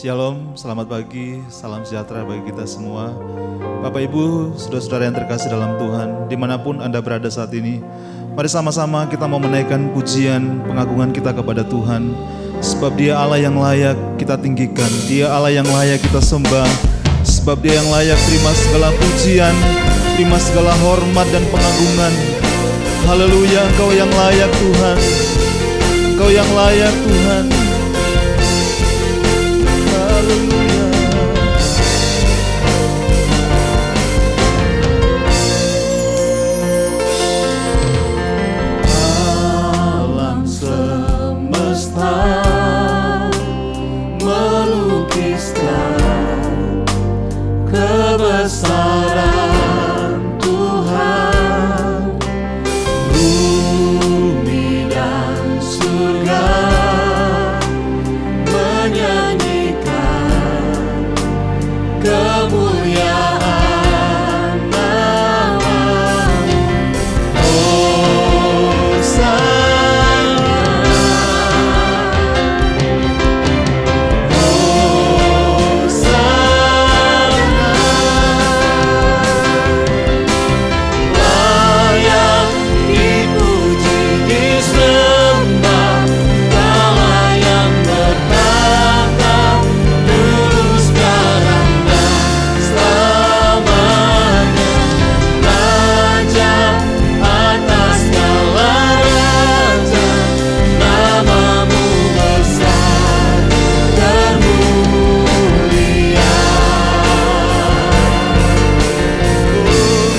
Shalom, selamat pagi, salam sejahtera bagi kita semua. Bapak Ibu, saudara-saudara yang terkasih dalam Tuhan, dimanapun Anda berada saat ini, mari sama-sama kita mau menaikkan pujian, pengagungan kita kepada Tuhan. Sebab Dia Allah yang layak kita tinggikan, Dia Allah yang layak kita sembah. Sebab Dia yang layak terima segala pujian, terima segala hormat dan pengagungan. Haleluya, Engkau yang layak Tuhan, Engkau yang layak Tuhan. Haleluya. Alam semesta melukiskan kebesaran Tuhan, bumi dan surga menyanyikan kemuliaan nama-Mu. Hosana, Hosana, layak dipuji, disembah, Allah yang bertahta dulu, sekarang dan selamanya. Raja atas segala raja, nama-Mu besar termulia.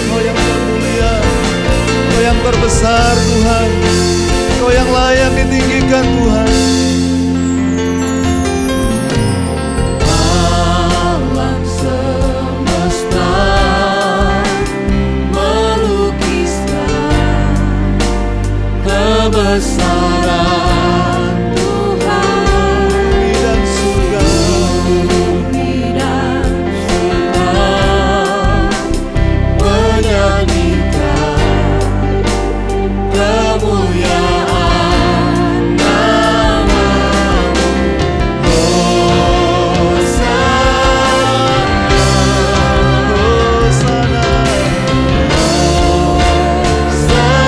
Kau yang termulia, Kau yang terbesar Tuhan, Kau yang layak ditinggikan Tuhan. Alam semesta melukiskan kebesaran Tuhan, bumi dan surga, bumi dan surga menyanyikan kemuliaan nama-Mu. Hosana, Hosana, Hosana.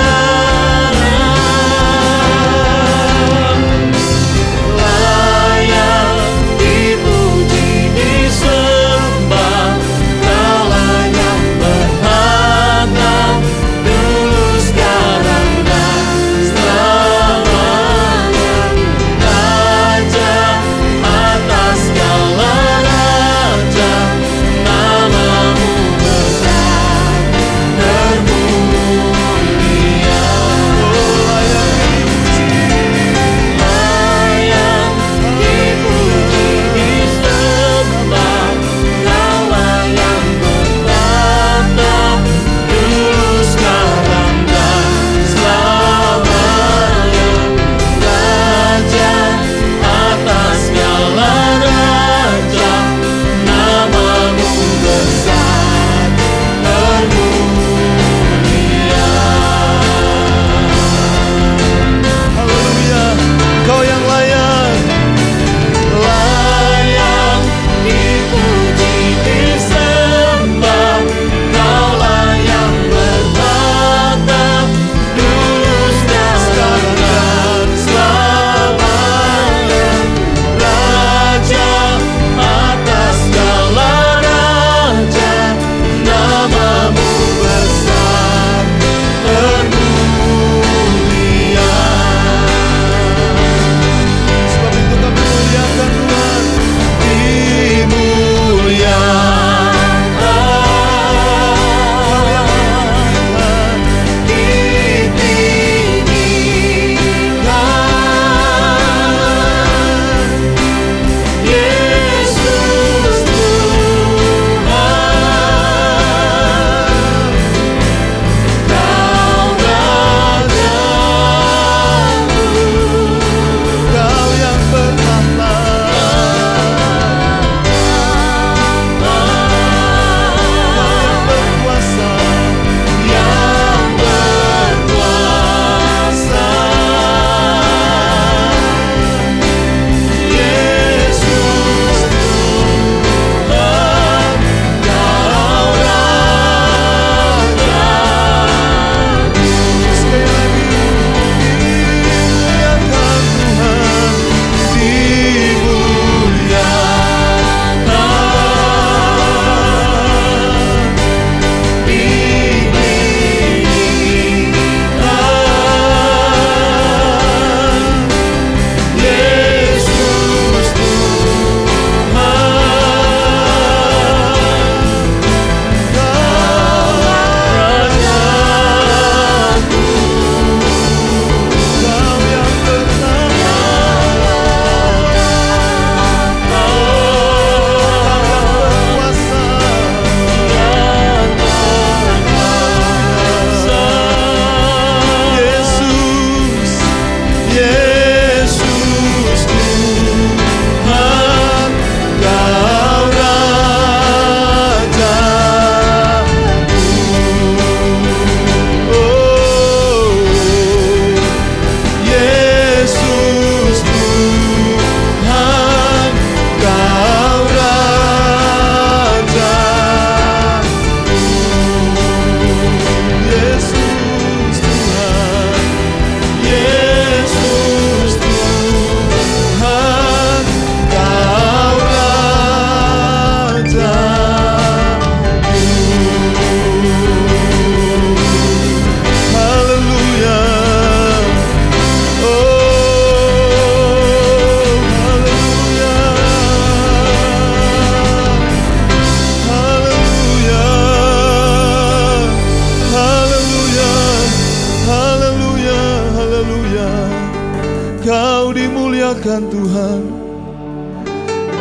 muliakan Tuhan.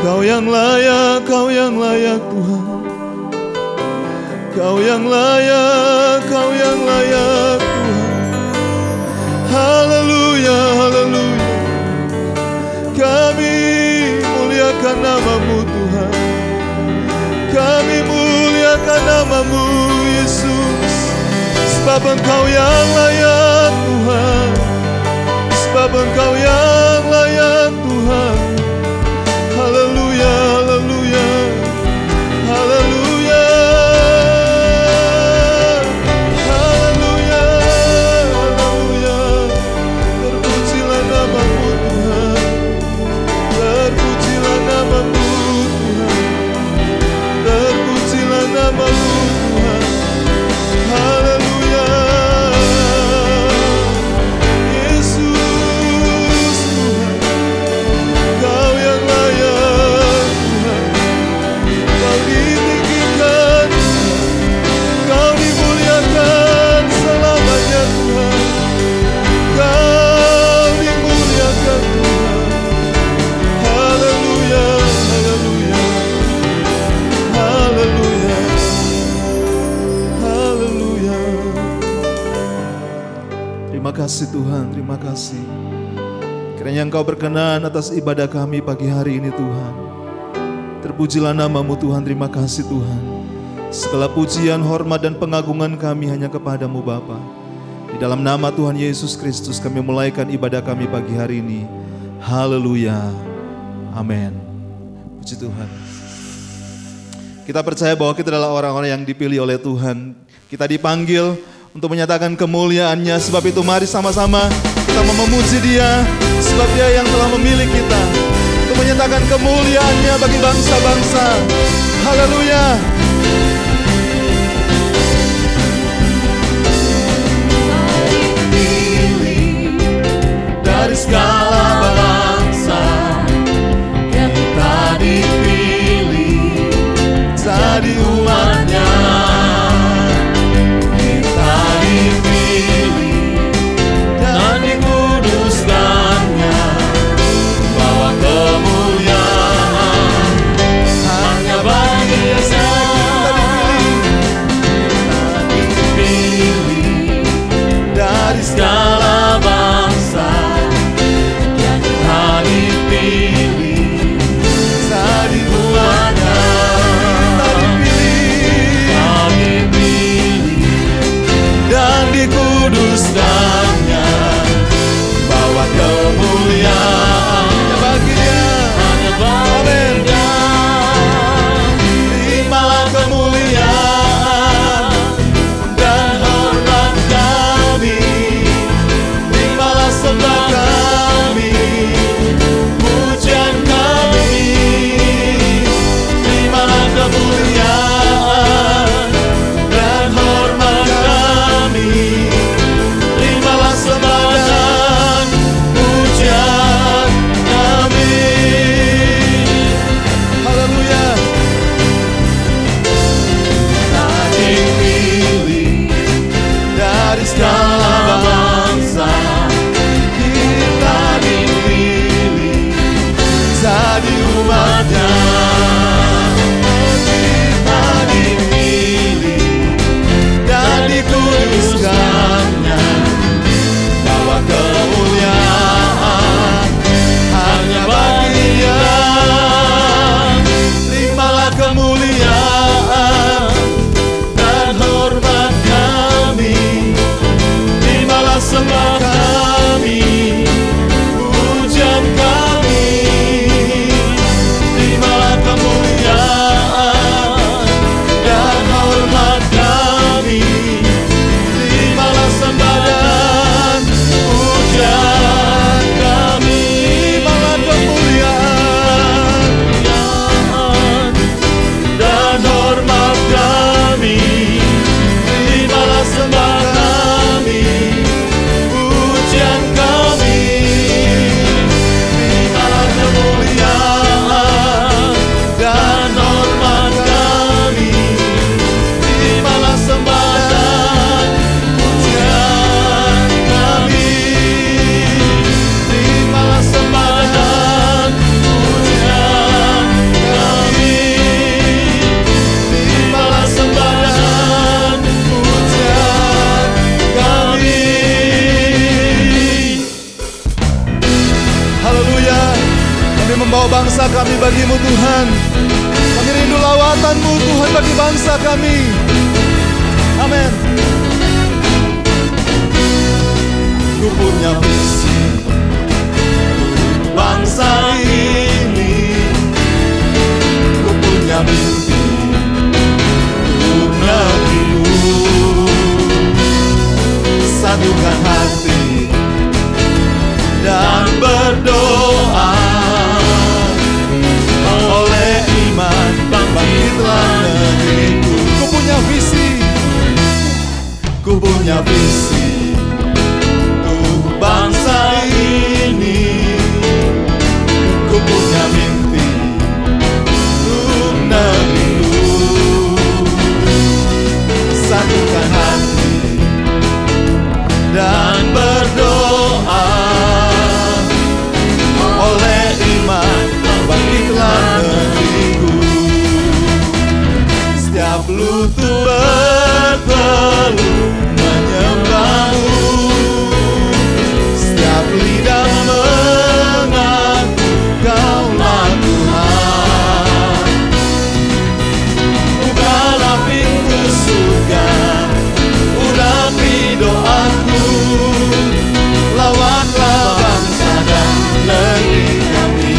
Kau yang layak, Kau yang layak Tuhan. Kau yang layak, Kau yang layak Tuhan. Haleluya, haleluya. Kami muliakan nama-Mu Tuhan. Kami muliakan nama-Mu Yesus. Sebab Engkau yang layak Tuhan. Sebab Engkau yang layak Tuhan. Haleluya, haleluya, haleluya, haleluya, haleluya. Terpujilah nama-Mu Tuhan. Terpujilah nama-Mu Tuhan. Terpujilah nama-Mu Tuhan. Haleluya. Yesus Tuhan, Kau yang layak Tuhan. Kau ditinggikan Tuhan. Kau dimuliakan selamanya Tuhan. Kau dimuliakan Tuhan. Haleluya, haleluya, haleluya, haleluya. Terima kasih Tuhan, terima kasih. Kiranya Engkau berkenan atas ibadah kami pagi hari ini Tuhan. Terpujilah nama-Mu Tuhan, terima kasih Tuhan. Segala pujian, hormat dan pengagungan kami hanya kepada-Mu Bapa. Di dalam nama Tuhan Yesus Kristus kami mulaikan ibadah kami pagi hari ini. Haleluya, amin. Puji Tuhan. Kita percaya bahwa kita adalah orang-orang yang dipilih oleh Tuhan. Kita dipanggil untuk menyatakan kemuliaan-Nya. Sebab itu mari sama-sama kita memuji Dia. Sebab Dia yang telah memilih kita untuk menyatakan kemuliaan-Nya bagi bangsa-bangsa. Haleluya. Dipilih dari segala bangsa, kita dipilih jadi umat-Nya. Kita dipilih dan dikuduskan-Nya, bawa kemuliaan hanya bagi Yesus. bagi bangsa kami. Amin. Ku punya visi untuk bangsa ini. Ku punya mimpi untuk negeriku. Satukan hati dan berdoa. Oleh iman bangkitlah negeriku. Ku punya visi. Ku punya visi untuk bangsa ini. Ku punya mimpi untuk negeriku. Satukan hati dan berdoa. Oleh iman bangkitlah negeriku. Setiap lutut bertelut menyembahmu. Setiap lidah mengaku Kaulah Tuhan. Bukalah pintu surga, urapi doaku. Lawanlah bangsa dan negeri kami.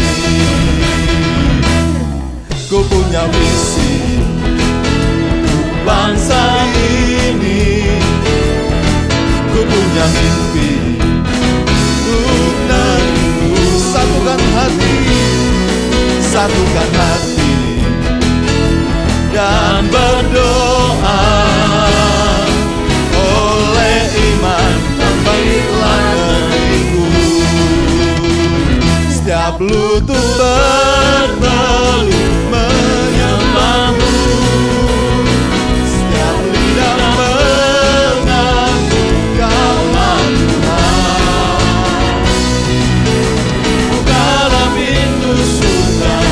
Ku punya visi untuk bangsa ini. Ku punya mimpi untuk negeriku. Satukan hati, satukan hati dan berdoa. Oleh iman bangkitlah negeriku. Setiap lutut bertelut menyembahmu. Setiap lidah mengaku Kaulah Tuhan. Bukalah pintu surga,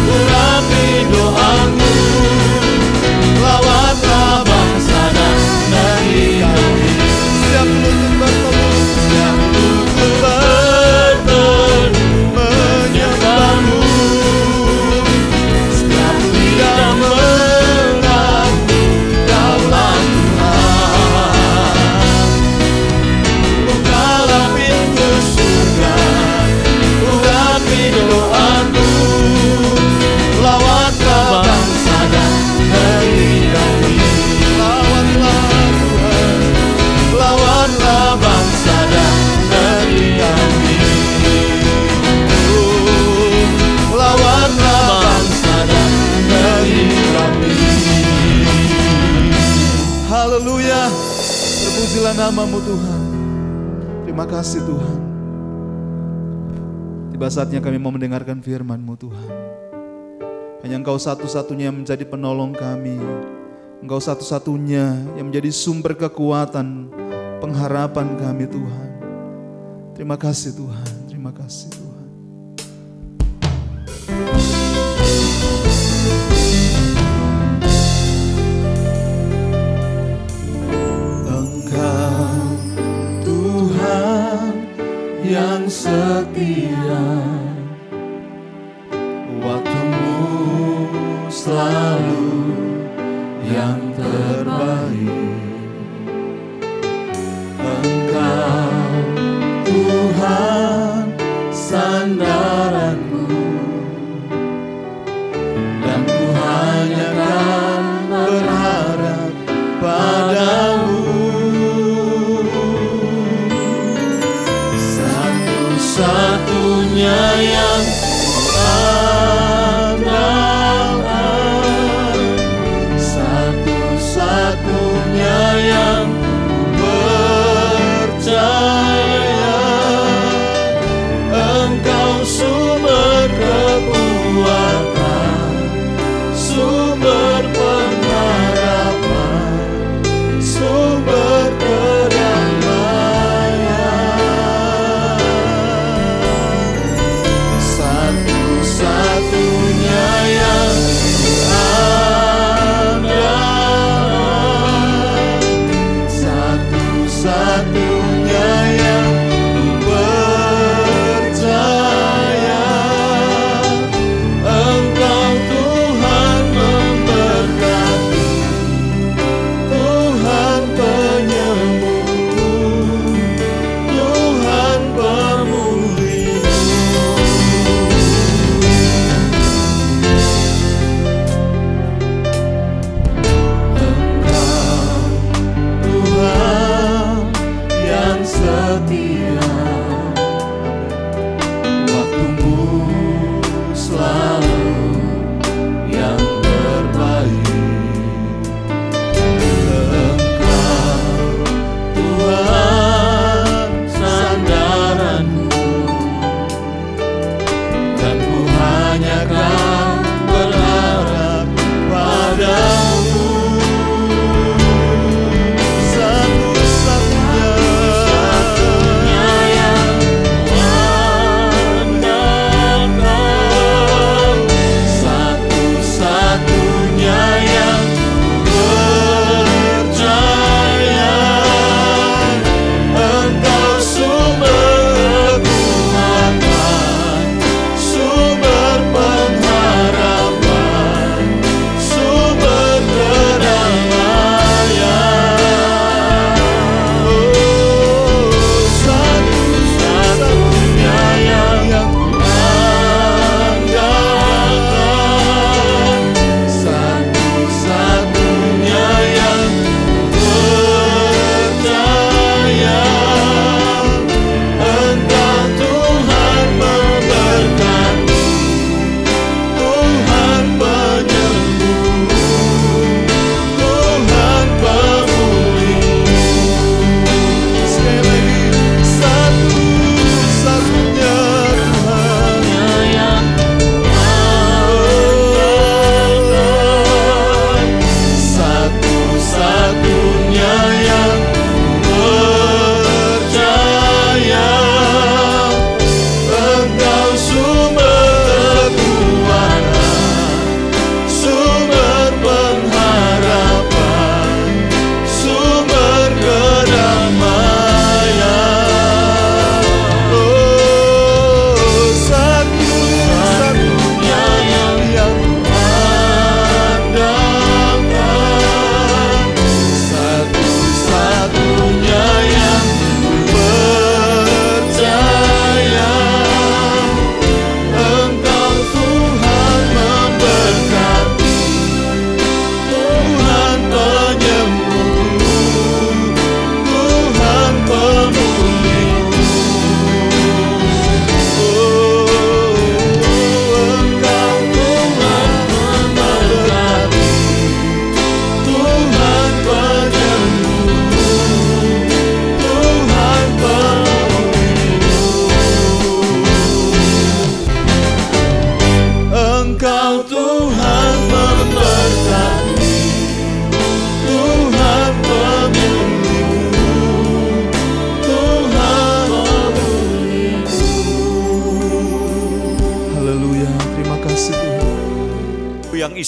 urapi doaku. Lawatlah bangsa dan negeri kami. Setiap lutut bertelut, setiap lutut bertelut menyembahmu. Setiap lidah mengaku Kaulah Tuhan. Bukalah pintu surga, urapi doaku. Lawatlah bangsa dan negeri kami. Lawatlah Tuhan, lawatlah bangsa dan negeri kami. Lawatlah bangsa dan negeri kami. Haleluya. Terpujilah nama-Mu Tuhan. Terima kasih Tuhan. Tiba saatnya kami mau mendengarkan firman-Mu Tuhan. Hanya Engkau satu-satunya yang menjadi penolong kami. Engkau satu-satunya yang menjadi sumber kekuatan, pengharapan kami Tuhan. Terima kasih Tuhan, terima kasih Tuhan. Engkau Tuhan yang setia, waktumu selalu yang terbaik. Engkau Tuhan sandaranku, dan ku hanya kan berharap padamu. Satu-satunya yang andalkan, satu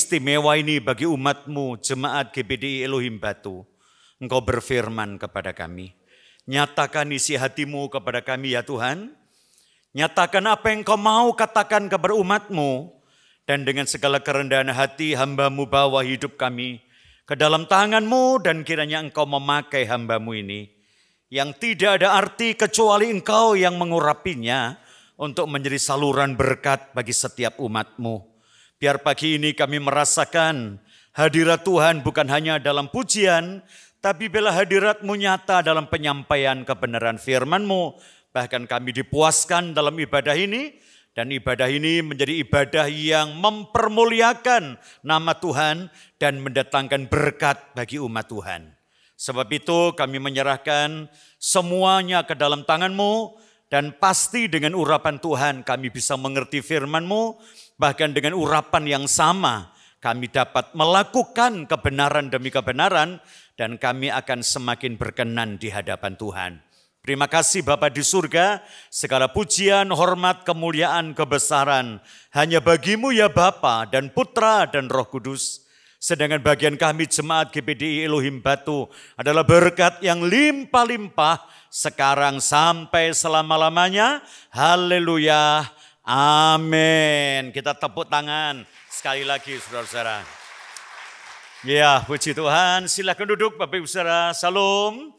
istimewa ini bagi umat-Mu, jemaat GBDI Elohim Batu. Engkau berfirman kepada kami. Nyatakan isi hati-Mu kepada kami ya Tuhan. Nyatakan apa yang Engkau mau katakan kepada umat-Mu. Dan dengan segala kerendahan hati hamba-Mu bawa hidup kami ke dalam tangan-Mu dan kiranya Engkau memakai hamba-Mu ini. Yang tidak ada arti kecuali Engkau yang mengurapinya untuk menjadi saluran berkat bagi setiap umat-Mu. Biar pagi ini kami merasakan hadirat Tuhan bukan hanya dalam pujian, tapi bila hadirat-Mu nyata dalam penyampaian kebenaran firman-Mu. Bahkan kami dipuaskan dalam ibadah ini. Dan ibadah ini menjadi ibadah yang mempermuliakan nama Tuhan dan mendatangkan berkat bagi umat Tuhan. Sebab itu kami menyerahkan semuanya ke dalam tangan-Mu dan pasti dengan urapan Tuhan kami bisa mengerti firman-Mu. Bahkan dengan urapan yang sama kami dapat melakukan kebenaran demi kebenaran dan kami akan semakin berkenan di hadapan Tuhan. Terima kasih Bapa di surga, segala pujian, hormat, kemuliaan, kebesaran hanya bagi-Mu ya Bapa dan Putra dan Roh Kudus. Sedangkan bagian kami jemaat GBDI Elohim Batu adalah berkat yang limpah-limpah sekarang sampai selama-lamanya. Haleluya, amin. Kita tepuk tangan sekali lagi saudara-saudara. Ya, puji Tuhan, silakan duduk Bapak Ibu Saudara, salam.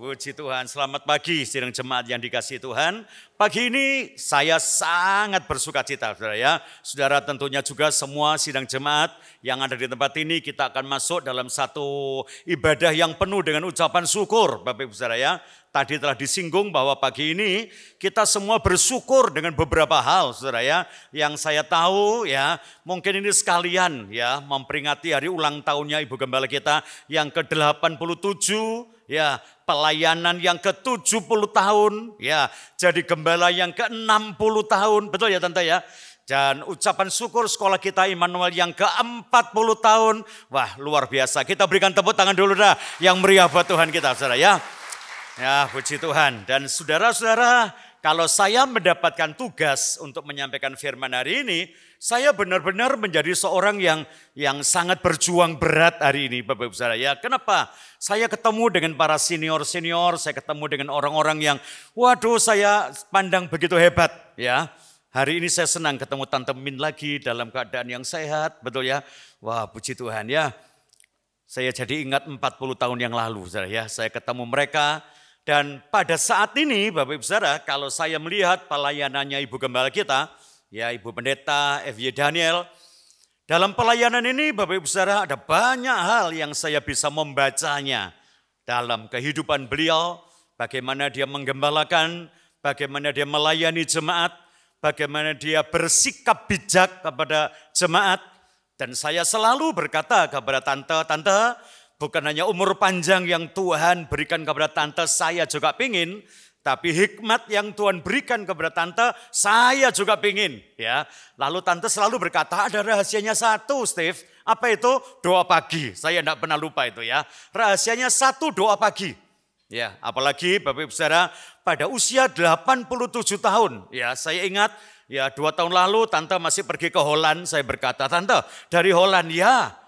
Puji Tuhan, selamat pagi sidang jemaat yang dikasihi Tuhan. Pagi ini saya sangat bersuka cita saudara ya. Saudara tentunya juga semua sidang jemaat yang ada di tempat ini kita akan masuk dalam satu ibadah yang penuh dengan ucapan syukur Bapak Ibu saudara ya. Tadi telah disinggung bahwa pagi ini kita semua bersyukur dengan beberapa hal saudara ya. Yang saya tahu ya mungkin ini sekalian ya memperingati hari ulang tahunnya Ibu Gembala kita yang ke-87 ya, pelayanan yang ke-70 tahun, ya, jadi gembala yang ke-60 tahun, betul ya Tante ya? Dan ucapan syukur sekolah kita Immanuel yang ke-40 tahun, wah luar biasa. Kita berikan tepuk tangan dulu dah yang meriah buat Tuhan kita, saudara ya. Ya, puji Tuhan. Dan saudara-saudara, kalau saya mendapatkan tugas untuk menyampaikan firman hari ini, saya benar-benar menjadi seorang yang sangat berjuang berat hari ini Bapak Ibu Saudara ya. Kenapa? Saya ketemu dengan para senior-senior, saya ketemu dengan orang-orang yang waduh saya pandang begitu hebat ya. Hari ini saya senang ketemu Tante Min lagi dalam keadaan yang sehat, betul ya. Wah puji Tuhan ya. Saya jadi ingat 40 tahun yang lalu Saudara ya. Saya ketemu mereka dan pada saat ini Bapak Ibu Saudara kalau saya melihat pelayanannya Ibu Gembala kita, ya Ibu Pendeta F.Y. Daniel. Dalam pelayanan ini Bapak Ibu Saudara ada banyak hal yang saya bisa membacanya. Dalam kehidupan beliau, bagaimana dia menggembalakan, bagaimana dia melayani jemaat, bagaimana dia bersikap bijak kepada jemaat. Dan saya selalu berkata kepada Tante, bukan hanya umur panjang yang Tuhan berikan kepada Tante, saya juga pingin. Tapi hikmat yang Tuhan berikan kepada Tante, saya juga pingin. Ya. Lalu Tante selalu berkata, ada rahasianya satu Steve. Apa itu? Doa pagi. Saya tidak pernah lupa itu ya. Rahasianya satu, doa pagi. Ya, apalagi Bapak Ibu Saudara, pada usia 87 tahun. Ya, saya ingat, ya 2 tahun lalu Tante masih pergi ke Holland. Saya berkata, Tante dari Holland ya.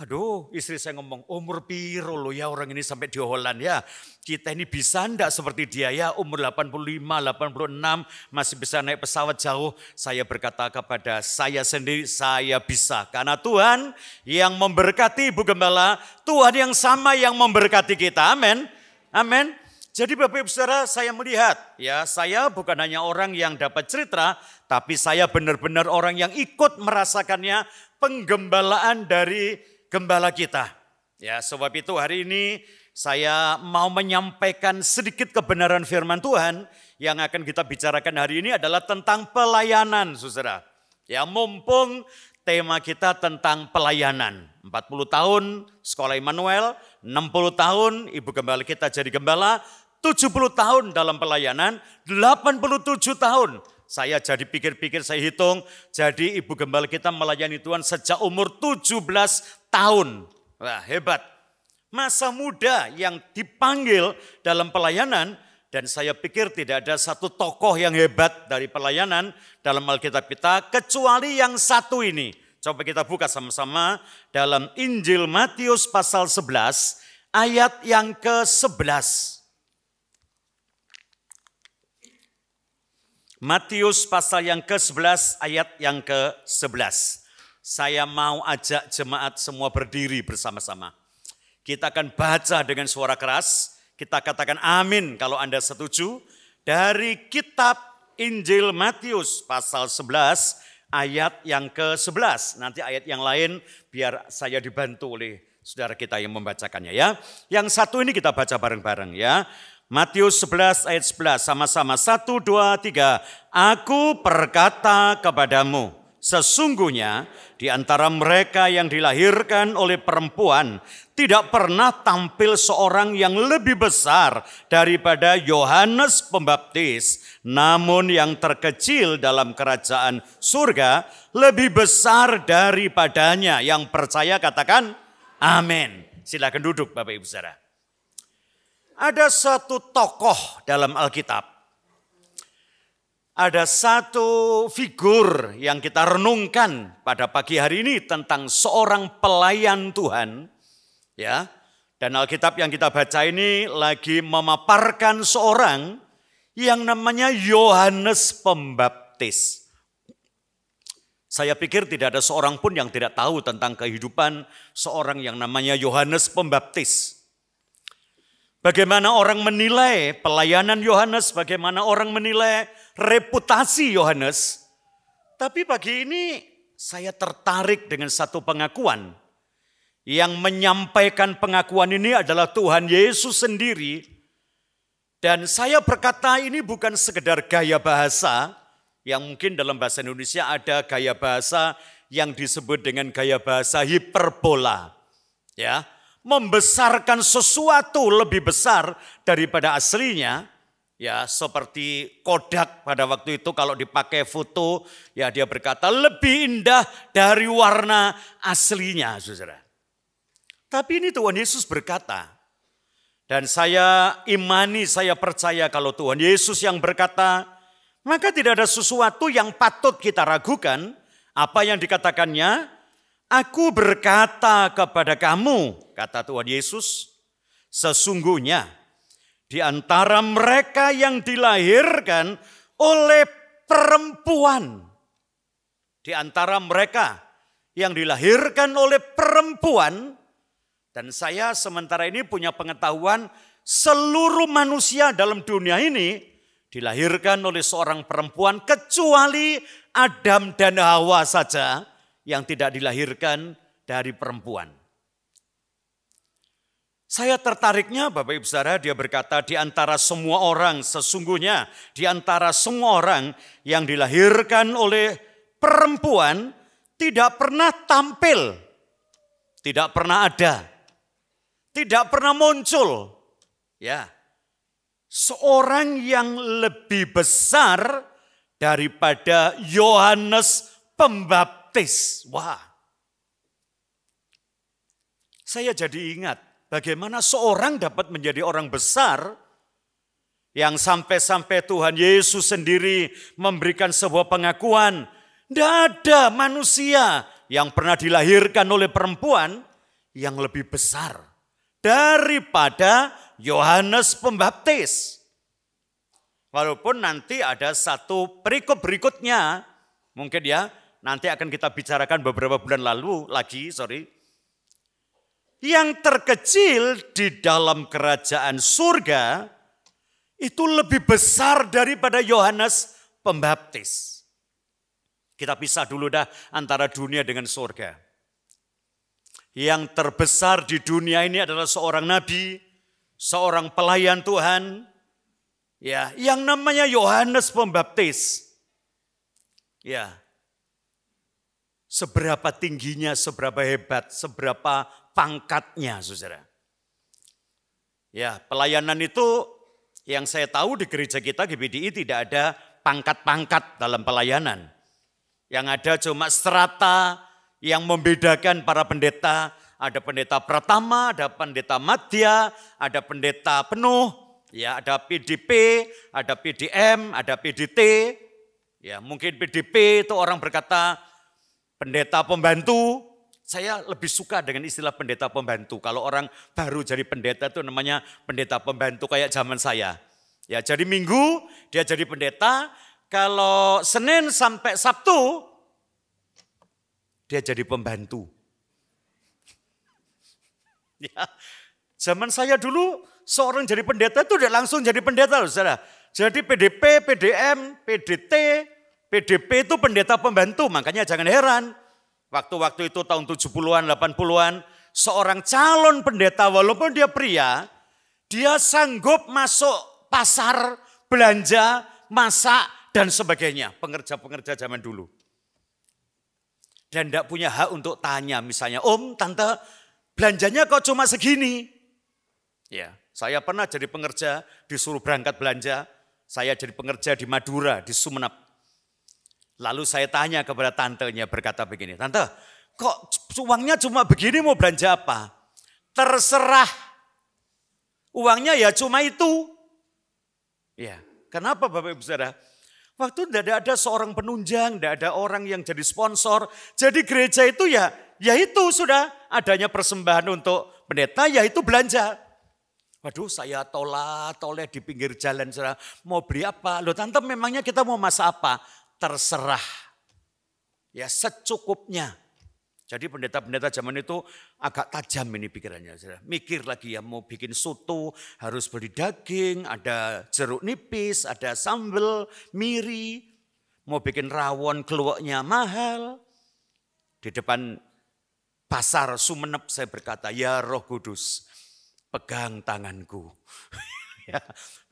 Aduh, istri saya ngomong, umur piro loh ya orang ini sampai di Holland ya. Kita ini bisa enggak seperti dia ya, umur 85, 86 masih bisa naik pesawat jauh. Saya berkata kepada saya sendiri, saya bisa. Karena Tuhan yang memberkati Ibu Gembala, Tuhan yang sama yang memberkati kita. Amin. Amin. Jadi Bapak Ibu Saudara saya melihat, ya saya bukan hanya orang yang dapat cerita, tapi saya benar-benar orang yang ikut merasakannya penggembalaan dari gembala kita. Ya, sebab itu hari ini saya mau menyampaikan sedikit kebenaran firman Tuhan yang akan kita bicarakan hari ini adalah tentang pelayanan, Saudara. Ya, mumpung tema kita tentang pelayanan. 40 tahun sekolah Immanuel, 60 tahun Ibu Gembala kita jadi gembala, 70 tahun dalam pelayanan, 87 tahun. Saya jadi pikir-pikir, saya hitung, jadi Ibu Gembala kita melayani Tuhan sejak umur 17 tahun. Wah hebat. Masa muda yang dipanggil dalam pelayanan, dan saya pikir tidak ada satu tokoh yang hebat dari pelayanan dalam Alkitab kita, kecuali yang satu ini. Coba kita buka sama-sama dalam Injil Matius pasal 11 ayat yang ke-11. Matius pasal yang ke-11 ayat yang ke-11. Saya mau ajak jemaat semua berdiri bersama-sama. Kita akan baca dengan suara keras. Kita katakan amin kalau Anda setuju. Dari kitab Injil Matius pasal 11 ayat yang ke-11. Nanti ayat yang lain biar saya dibantu oleh saudara kita yang membacakannya ya. Yang satu ini kita baca bareng-bareng ya. Matius 11 ayat 11 sama-sama 1, 2, 3. Aku berkata kepadamu, sesungguhnya di antara mereka yang dilahirkan oleh perempuan tidak pernah tampil seorang yang lebih besar daripada Yohanes Pembaptis. Namun yang terkecil dalam kerajaan surga lebih besar daripadanya. Yang percaya katakan amin. Silakan duduk Bapak Ibu Saudara. Ada satu tokoh dalam Alkitab. Ada satu figur yang kita renungkan pada pagi hari ini tentang seorang pelayan Tuhan. Ya, dan Alkitab yang kita baca ini lagi memaparkan seorang yang namanya Yohanes Pembaptis. Saya pikir tidak ada seorang pun yang tidak tahu tentang kehidupan seorang yang namanya Yohanes Pembaptis. Bagaimana orang menilai pelayanan Yohanes, bagaimana orang menilai reputasi Yohanes. Tapi pagi ini saya tertarik dengan satu pengakuan. Yang menyampaikan pengakuan ini adalah Tuhan Yesus sendiri. Dan saya berkata ini bukan sekedar gaya bahasa, yang mungkin dalam bahasa Indonesia ada gaya bahasa yang disebut dengan gaya bahasa hiperbola. Ya, membesarkan sesuatu lebih besar daripada aslinya. Ya, seperti Kodak pada waktu itu kalau dipakai foto, ya dia berkata lebih indah dari warna aslinya, saudara. Tapi ini Tuhan Yesus berkata, dan saya imani, saya percaya kalau Tuhan Yesus yang berkata, maka tidak ada sesuatu yang patut kita ragukan. Apa yang dikatakannya? Aku berkata kepada kamu, kata Tuhan Yesus, sesungguhnya di antara mereka yang dilahirkan oleh perempuan, di antara mereka yang dilahirkan oleh perempuan, dan saya sementara ini punya pengetahuan seluruh manusia dalam dunia ini dilahirkan oleh seorang perempuan kecuali Adam dan Hawa saja yang tidak dilahirkan dari perempuan. Saya tertariknya Bapak Ibu Saudara, dia berkata di antara semua orang, sesungguhnya di antara semua orang yang dilahirkan oleh perempuan tidak pernah tampil, tidak pernah ada, tidak pernah muncul, ya, seorang yang lebih besar daripada Yohanes Pembaptis. Wah, saya jadi ingat bagaimana seorang dapat menjadi orang besar yang sampai-sampai Tuhan Yesus sendiri memberikan sebuah pengakuan. Tidak ada manusia yang pernah dilahirkan oleh perempuan yang lebih besar daripada Yohanes Pembaptis. Walaupun nanti ada satu perikop berikutnya, mungkin ya, nanti akan kita bicarakan beberapa bulan lalu lagi, Yang terkecil di dalam kerajaan surga itu lebih besar daripada Yohanes Pembaptis. Kita pisah dulu dah antara dunia dengan surga. Yang terbesar di dunia ini adalah seorang nabi, seorang pelayan Tuhan, ya, yang namanya Yohanes Pembaptis. Ya, seberapa tingginya, seberapa hebat, seberapa pangkatnya, saudara. Ya, pelayanan itu yang saya tahu di gereja kita GBDI tidak ada pangkat-pangkat dalam pelayanan. Yang ada cuma strata yang membedakan para pendeta. Ada pendeta pertama, ada pendeta madya, ada pendeta penuh, ya, ada PDP, ada PDM, ada PDT. Ya, mungkin PDP itu orang berkata pendeta pembantu. Saya lebih suka dengan istilah pendeta pembantu. Kalau orang baru jadi pendeta itu namanya pendeta pembantu kayak zaman saya. Ya, jadi Minggu dia jadi pendeta, kalau Senin sampai Sabtu dia jadi pembantu. Ya, zaman saya dulu seorang jadi pendeta itu udah langsung jadi pendeta loh, saudara. Jadi PDP, PDM, PDT, PDP itu pendeta pembantu, makanya jangan heran. Waktu-waktu itu tahun 70-an, 80-an, seorang calon pendeta walaupun dia pria, dia sanggup masuk pasar, belanja, masak, dan sebagainya. Pengerja-pengerja zaman dulu. Dan tidak punya hak untuk tanya misalnya, Om, Tante, belanjanya kok cuma segini? Ya, saya pernah jadi pengerja, disuruh berangkat belanja. Saya jadi pengerja di Madura, di Sumenep. Lalu saya tanya kepada tantenya berkata begini, Tante, kok uangnya cuma begini mau belanja apa? Terserah, uangnya ya cuma itu. Ya, kenapa Bapak Ibu Saudara? Waktu tidak ada seorang penunjang, tidak ada orang yang jadi sponsor. Jadi gereja itu ya itu sudah adanya persembahan untuk pendeta, ya itu belanja. Waduh, saya toleh di pinggir jalan, saudara. Mau beli apa? Loh Tante, memangnya kita mau masak apa? Terserah. Ya secukupnya. Jadi pendeta-pendeta zaman itu agak tajam ini pikirannya. Saudara. Mikir lagi ya mau bikin soto harus beli daging, ada jeruk nipis, ada sambal, miri. Mau bikin rawon keluaknya mahal. Di depan pasar Sumenep saya berkata, ya Roh Kudus, pegang tanganku. Ya,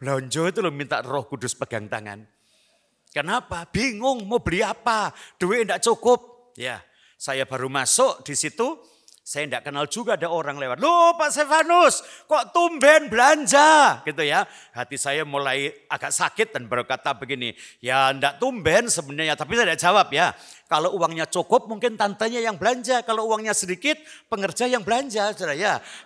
belanja itu lo minta Roh Kudus pegang tangan. Kenapa? Bingung mau beli apa? Duit tidak cukup. Ya, saya baru masuk di situ. Saya tidak kenal juga ada orang lewat. Loh Pak Stefanus, kok tumben belanja? Gitu ya. Hati saya mulai agak sakit dan berkata begini. Ya tidak tumben sebenarnya, tapi saya tidak jawab ya. Kalau uangnya cukup mungkin tantenya yang belanja. Kalau uangnya sedikit pengerja yang belanja.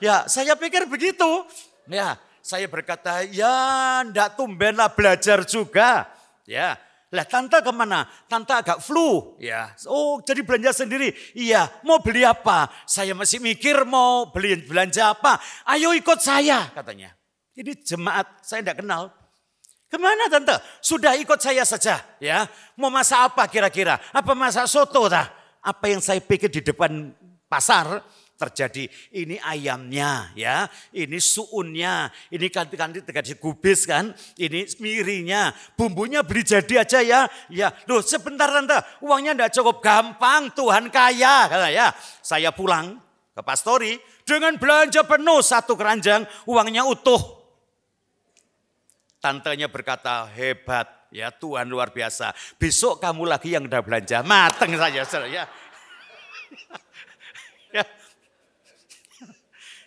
Ya, saya pikir begitu. Ya, saya berkata ya tidak tumben lah belajar juga. Ya. Lah tante kemana? Tante agak flu. Ya. Oh jadi belanja sendiri. Iya, mau beli apa? Saya masih mikir mau belanja apa. Ayo ikut saya katanya. Ini jemaat saya tidak kenal. Kemana tante? Sudah ikut saya saja. Ya. Mau masak apa kira-kira? Apa masak soto tah? Apa yang saya pikir di depan pasar terjadi, ini ayamnya ya, ini suunnya, ini kanti-kanti dikasih gubis kan, ini mirinya, bumbunya beli jadi aja ya. Ya, loh sebentar tante, uangnya enggak cukup, gampang Tuhan kaya. Kata ya, saya pulang ke pastori dengan belanja penuh satu keranjang, uangnya utuh. Tantenya berkata, hebat ya Tuhan luar biasa. Besok kamu lagi yang udah belanja, mateng saja ya. Ya.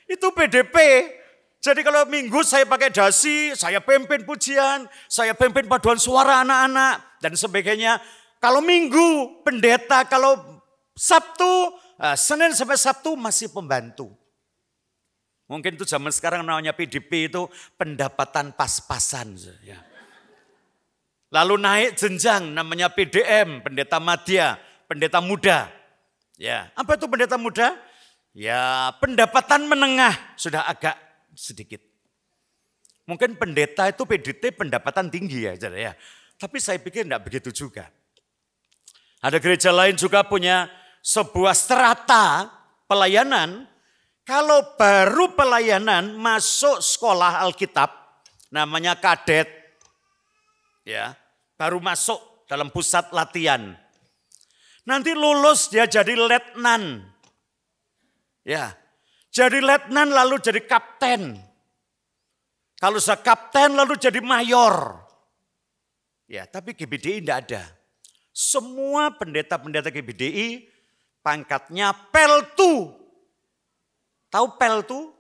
Itu PDP. Jadi kalau minggu saya pakai dasi, saya pimpin pujian, saya pimpin paduan suara anak-anak dan sebagainya. Kalau minggu pendeta, kalau Sabtu, Senin sampai Sabtu masih pembantu. Mungkin itu zaman sekarang namanya PDP itu pendapatan pas-pasan. Ya. Lalu naik jenjang namanya PDM, pendeta madya, pendeta muda. Ya, apa itu pendeta muda? Ya pendapatan menengah sudah agak sedikit. Mungkin pendeta itu PDT pendapatan tinggi ya. Tapi saya pikir tidak begitu juga. Ada gereja lain juga punya sebuah strata pelayanan. Kalau baru pelayanan masuk sekolah Alkitab namanya kadet. Ya, baru masuk dalam pusat latihan. Nanti lulus dia jadi letnan. Ya, jadi letnan lalu jadi kapten. Kalau sudah kapten lalu jadi mayor. Ya, tapi GBDI tidak ada. Semua pendeta-pendeta GBDI pangkatnya peltu. Tahu peltu?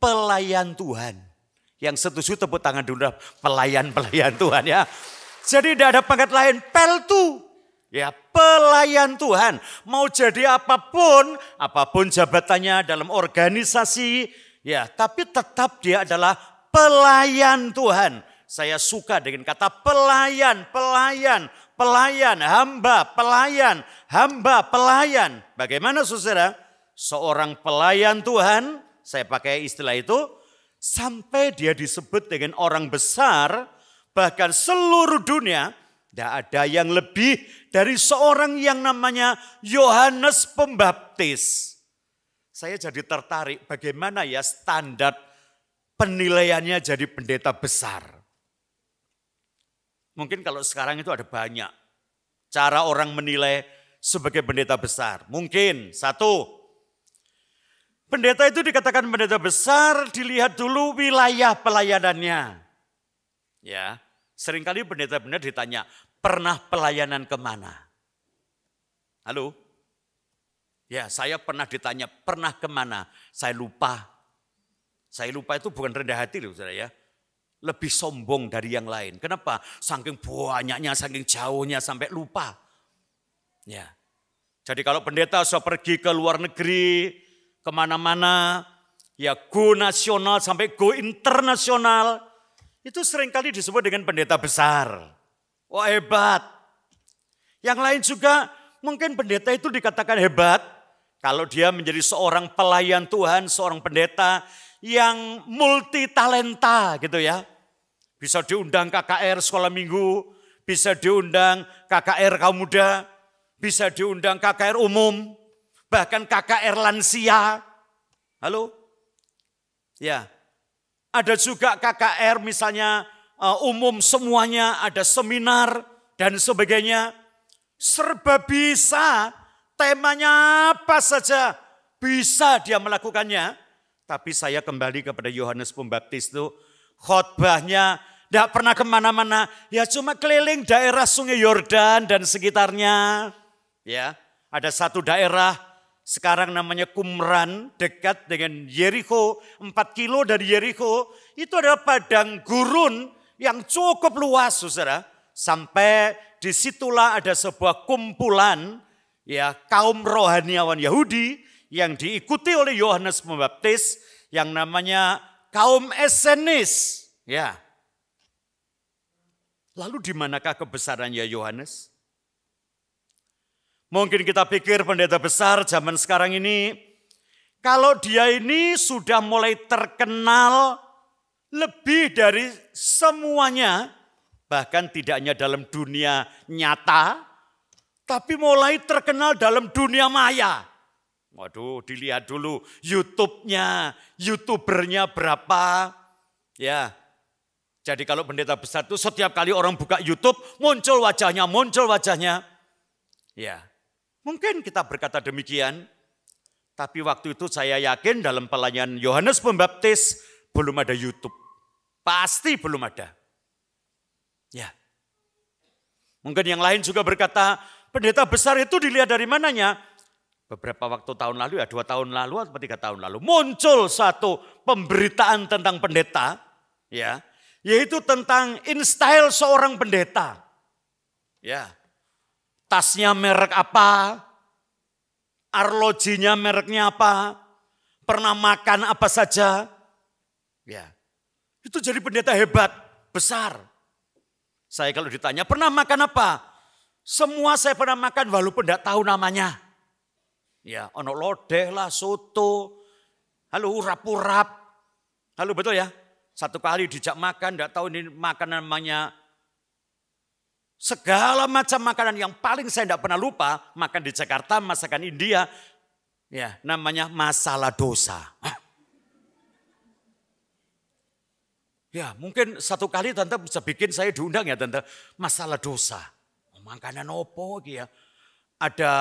Pelayan Tuhan. Yang setuju tepuk tangan dulu, pelayan-pelayan Tuhan ya. Jadi tidak ada pangkat lain, peltu. Ya, pelayan Tuhan. Mau jadi apapun jabatannya dalam organisasi, ya, tapi tetap dia adalah pelayan Tuhan. Saya suka dengan kata pelayan, pelayan, hamba, pelayan, hamba, pelayan. Bagaimana saudara? Seorang pelayan Tuhan, saya pakai istilah itu, sampai dia disebut dengan orang besar, bahkan seluruh dunia, tidak ada yang lebih dari seorang yang namanya Yohanes Pembaptis. Saya jadi tertarik bagaimana ya standar penilaiannya jadi pendeta besar. Mungkin kalau sekarang itu ada banyak cara orang menilai sebagai pendeta besar. Mungkin satu, pendeta itu dikatakan pendeta besar dilihat dulu wilayah pelayanannya. Ya, seringkali pendeta-pendeta ditanya, pernah pelayanan kemana? Halo? Ya, saya pernah ditanya, pernah kemana? Saya lupa. Saya lupa itu bukan rendah hati loh saudara ya. Lebih sombong dari yang lain. Kenapa? Saking banyaknya, saking jauhnya sampai lupa. Ya. Jadi kalau pendeta sudah pergi ke luar negeri, kemana-mana, ya go nasional sampai go internasional, itu seringkali disebut dengan pendeta besar. Wah hebat. Yang lain juga mungkin pendeta itu dikatakan hebat kalau dia menjadi seorang pelayan Tuhan, seorang pendeta yang multi talenta gitu ya. Bisa diundang KKR sekolah minggu, bisa diundang KKR kaum muda, bisa diundang KKR umum, bahkan KKR lansia. Halo? Ya. Ada juga KKR misalnya umum semuanya, ada seminar dan sebagainya. Serba bisa, temanya apa saja bisa dia melakukannya. Tapi saya kembali kepada Yohanes Pembaptis itu, khotbahnya tidak pernah kemana-mana, ya cuma keliling daerah Sungai Yordan dan sekitarnya. Ya, ada satu daerah sekarang namanya Qumran, dekat dengan Yeriko, 4 kilo dari Yeriko, itu adalah padang gurun yang cukup luas, saudara. Sampai disitulah ada sebuah kumpulan ya kaum rohaniawan Yahudi yang diikuti oleh Yohanes Pembaptis yang namanya kaum Essenis. Ya. Lalu di manakah kebesarannya Yohanes? Mungkin kita pikir pendeta besar zaman sekarang ini, kalau dia ini sudah mulai terkenal lebih dari semuanya, bahkan tidak hanya dalam dunia nyata, tapi mulai terkenal dalam dunia maya. Waduh, dilihat dulu YouTube-nya, YouTubernya berapa. Ya, jadi kalau pendeta besar itu setiap kali orang buka YouTube, muncul wajahnya. Ya, mungkin kita berkata demikian, tapi waktu itu saya yakin dalam pelayanan Yohanes Pembaptis belum ada YouTube. Pasti belum ada. Ya. Mungkin yang lain juga berkata, pendeta besar itu dilihat dari mananya? Beberapa waktu tahun lalu, ya 2 tahun lalu atau 3 tahun lalu, muncul satu pemberitaan tentang pendeta, ya, yaitu tentang InStyle seorang pendeta. Ya. Tasnya merek apa? Arlojinya mereknya apa? Pernah makan apa saja? Ya. Itu jadi pendeta hebat, besar. Saya kalau ditanya, pernah makan apa? Semua saya pernah makan walaupun tidak tahu namanya. Ya, ono lodeh lah, soto. Halo, urap-urap. Halo, betul ya? Satu kali dijak makan, tidak tahu ini makanan namanya. Segala macam makanan yang paling saya tidak pernah lupa, makan di Jakarta, masakan India. Ya, namanya masala dosa. Ya, mungkin satu kali tante bisa bikin saya diundang ya tante, masala dosa. Makanan opo ya? Ada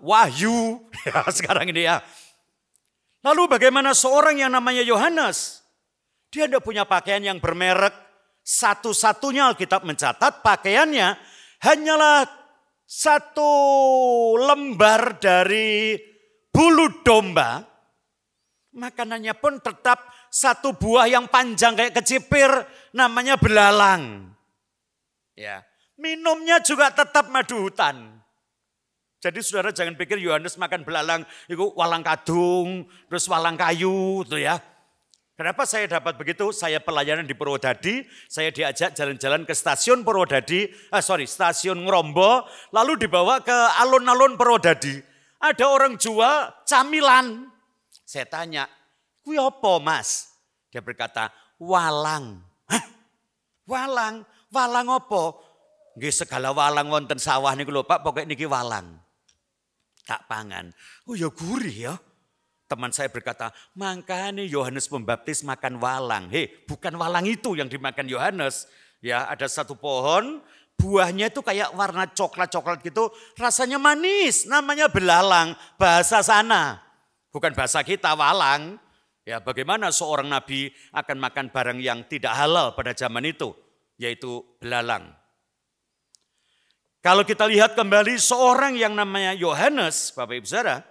Wahyu ya sekarang ini ya. Lalu bagaimana seorang yang namanya Yohanes? Dia tidak punya pakaian yang bermerek. Satu-satunya Alkitab mencatat pakaiannya hanyalah 1 lembar dari bulu domba. Makanannya pun tetap 1 buah yang panjang kayak kecipir namanya belalang. Ya, minumnya juga tetap madu hutan. Jadi saudara jangan pikir Yohanes makan belalang itu walang kadung, terus walang kayu gitu ya. Kenapa saya dapat begitu? Saya pelayanan di Purwodadi, saya diajak jalan-jalan ke stasiun stasiun Ngrombo, lalu dibawa ke alun-alun Purwodadi. Ada orang jual camilan. Saya tanya, "Kuwi apa, Mas?" Dia berkata, "Walang." "Hah? Walang? Walang apa?" "Nggih, segala walang wonten sawah niku lho, Pak, pokoke niki walang." Tak pangan. "Oh ya gurih ya." Teman saya berkata, "Makanya Yohanes Pembaptis makan walang." Bukan walang itu yang dimakan Yohanes. Ya, ada satu pohon, buahnya itu kayak warna coklat-coklat gitu, rasanya manis, namanya belalang, bahasa sana. Bukan bahasa kita, walang. Ya, bagaimana seorang nabi akan makan barang yang tidak halal pada zaman itu, yaitu belalang. Kalau kita lihat kembali seorang yang namanya Yohanes, Bapak Ibu Saudara,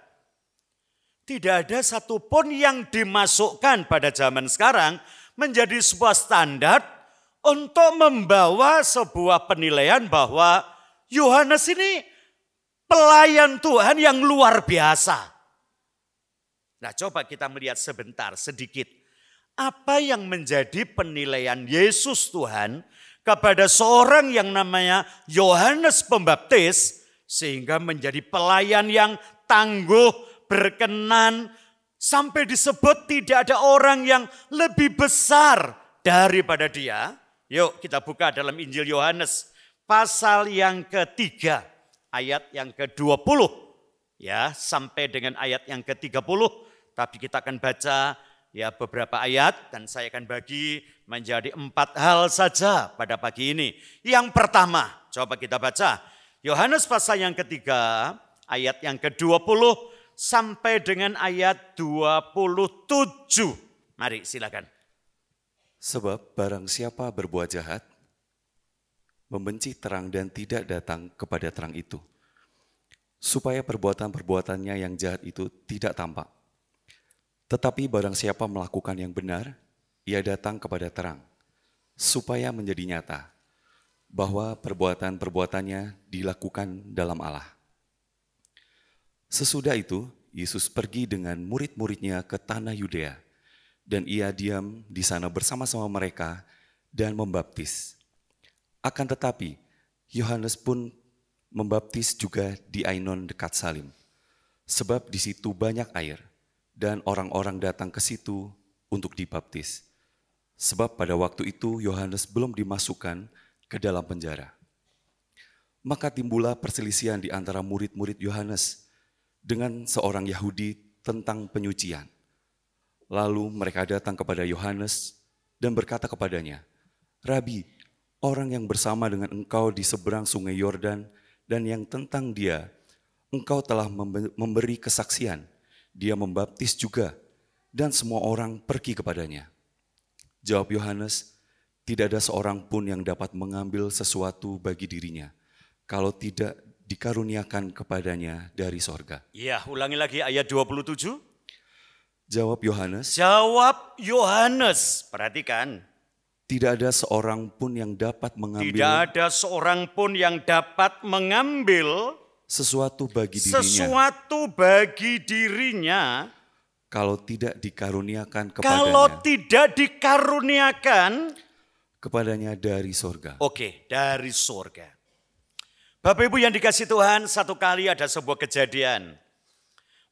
tidak ada satupun yang dimasukkan pada zaman sekarang menjadi sebuah standar untuk membawa sebuah penilaian bahwa Yohanes ini pelayan Tuhan yang luar biasa. Nah, coba kita melihat sebentar, sedikit. Apa yang menjadi penilaian Yesus Tuhan kepada seorang yang namanya Yohanes Pembaptis sehingga menjadi pelayan yang tangguh, berkenan, sampai disebut tidak ada orang yang lebih besar daripada dia. Yuk kita buka dalam Injil Yohanes pasal yang ketiga, ayat yang ke-20 ya sampai dengan ayat yang ke-30. Tapi kita akan baca ya beberapa ayat dan saya akan bagi menjadi 4 hal saja pada pagi ini. Yang pertama, coba kita baca Yohanes pasal yang ketiga, ayat yang ke-20 sampai dengan ayat 27. Mari silakan. Sebab barang siapa berbuat jahat, membenci terang dan tidak datang kepada terang itu, supaya perbuatan-perbuatannya yang jahat itu tidak tampak. Tetapi barang siapa melakukan yang benar, ia datang kepada terang, supaya menjadi nyata bahwa perbuatan-perbuatannya dilakukan dalam Allah. Sesudah itu, Yesus pergi dengan murid-muridnya ke tanah Yudea, dan ia diam di sana bersama-sama mereka dan membaptis. Akan tetapi, Yohanes pun membaptis juga di Ainon dekat Salim, sebab di situ banyak air, dan orang-orang datang ke situ untuk dibaptis. Sebab pada waktu itu Yohanes belum dimasukkan ke dalam penjara. Maka timbullah perselisihan di antara murid-murid Yohanes dengan seorang Yahudi tentang penyucian. Lalu mereka datang kepada Yohanes dan berkata kepadanya, "Rabi, orang yang bersama dengan engkau di seberang sungai Yordan dan yang tentang dia engkau telah memberi kesaksian, dia membaptis juga dan semua orang pergi kepadanya." Jawab Yohanes, "Tidak ada seorang pun yang dapat mengambil sesuatu bagi dirinya, kalau tidak dikaruniakan kepadanya dari sorga." Ya, ulangi lagi ayat 27. Jawab Yohanes, perhatikan. "Tidak ada seorang pun yang dapat mengambil Tidak ada seorang pun yang dapat mengambil sesuatu bagi dirinya kalau tidak dikaruniakan kepadanya dari sorga." Oke, dari sorga. Bapak Ibu yang dikasih Tuhan, satu kali ada sebuah kejadian.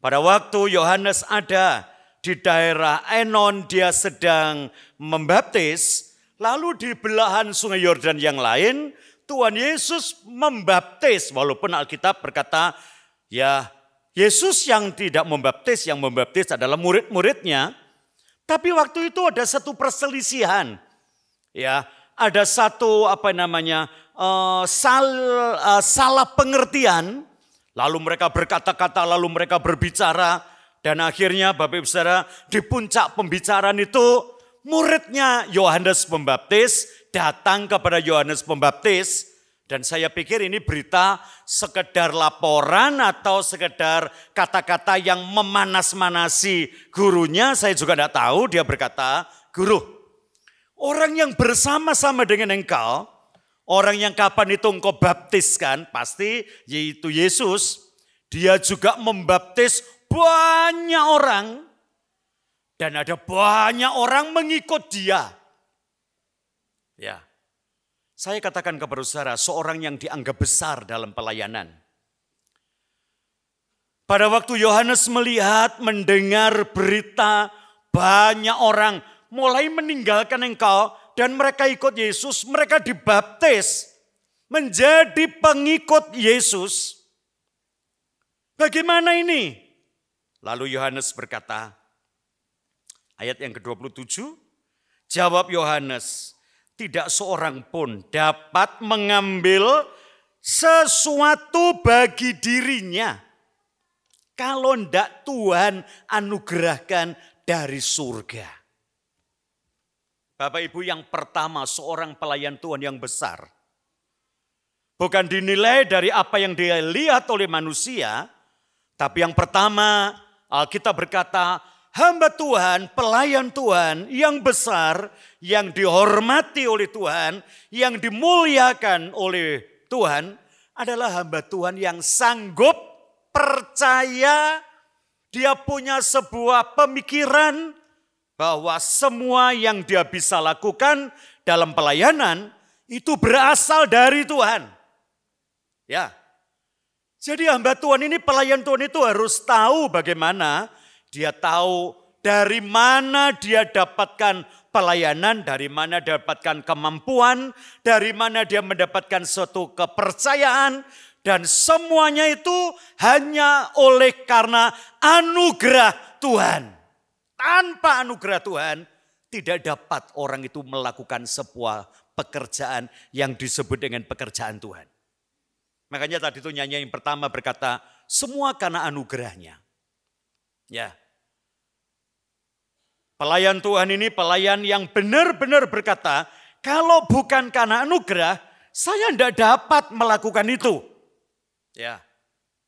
Pada waktu Yohanes ada di daerah Ainon, dia sedang membaptis, lalu di belahan sungai Yordan yang lain, Tuhan Yesus membaptis. Walaupun Alkitab berkata, ya Yesus yang tidak membaptis, yang membaptis adalah murid-muridnya. Tapi waktu itu ada satu perselisihan. Ya, ada satu salah pengertian, lalu mereka berkata-kata, lalu mereka berbicara, dan akhirnya Bapak Ibu Saudara di puncak pembicaraan itu muridnya Yohanes Pembaptis datang kepada Yohanes Pembaptis, dan saya pikir ini berita sekedar laporan atau sekedar kata-kata yang memanas-manasi gurunya, saya juga tidak tahu. Dia berkata, "Guru, orang yang bersama-sama dengan engkau, orang yang kapan itu engkau baptiskan, pasti yaitu Yesus, dia juga membaptis banyak orang. Dan ada banyak orang mengikut dia. Ya, saya katakan kepada saudara, seorang yang dianggap besar dalam pelayanan. Pada waktu Yohanes melihat, mendengar berita, banyak orang mulai meninggalkan engkau dan mereka ikut Yesus, mereka dibaptis menjadi pengikut Yesus. Bagaimana ini? Lalu Yohanes berkata, ayat yang ke-27, jawab Yohanes, tidak seorang pun dapat mengambil sesuatu bagi dirinya kalau tidak Tuhan anugerahkan dari surga. Bapak Ibu, yang pertama seorang pelayan Tuhan yang besar bukan dinilai dari apa yang dia lihat oleh manusia, tapi yang pertama Alkitab berkata, hamba Tuhan, pelayan Tuhan yang besar, yang dihormati oleh Tuhan, yang dimuliakan oleh Tuhan, adalah hamba Tuhan yang sanggup, percaya, dia punya sebuah pemikiran bahwa semua yang dia bisa lakukan dalam pelayanan itu berasal dari Tuhan. Ya. Jadi hamba Tuhan ini, pelayan Tuhan itu harus tahu bagaimana dia tahu dari mana dia dapatkan pelayanan, dari mana dia dapatkan kemampuan, dari mana dia mendapatkan suatu kepercayaan, dan semuanya itu hanya oleh karena anugerah Tuhan. Tanpa anugerah Tuhan, tidak dapat orang itu melakukan sebuah pekerjaan yang disebut dengan pekerjaan Tuhan. Makanya tadi itu nyanyi yang pertama berkata, semua karena anugerahnya. Ya. Pelayan Tuhan ini pelayan yang benar-benar berkata, kalau bukan karena anugerah, saya tidak dapat melakukan itu. Ya,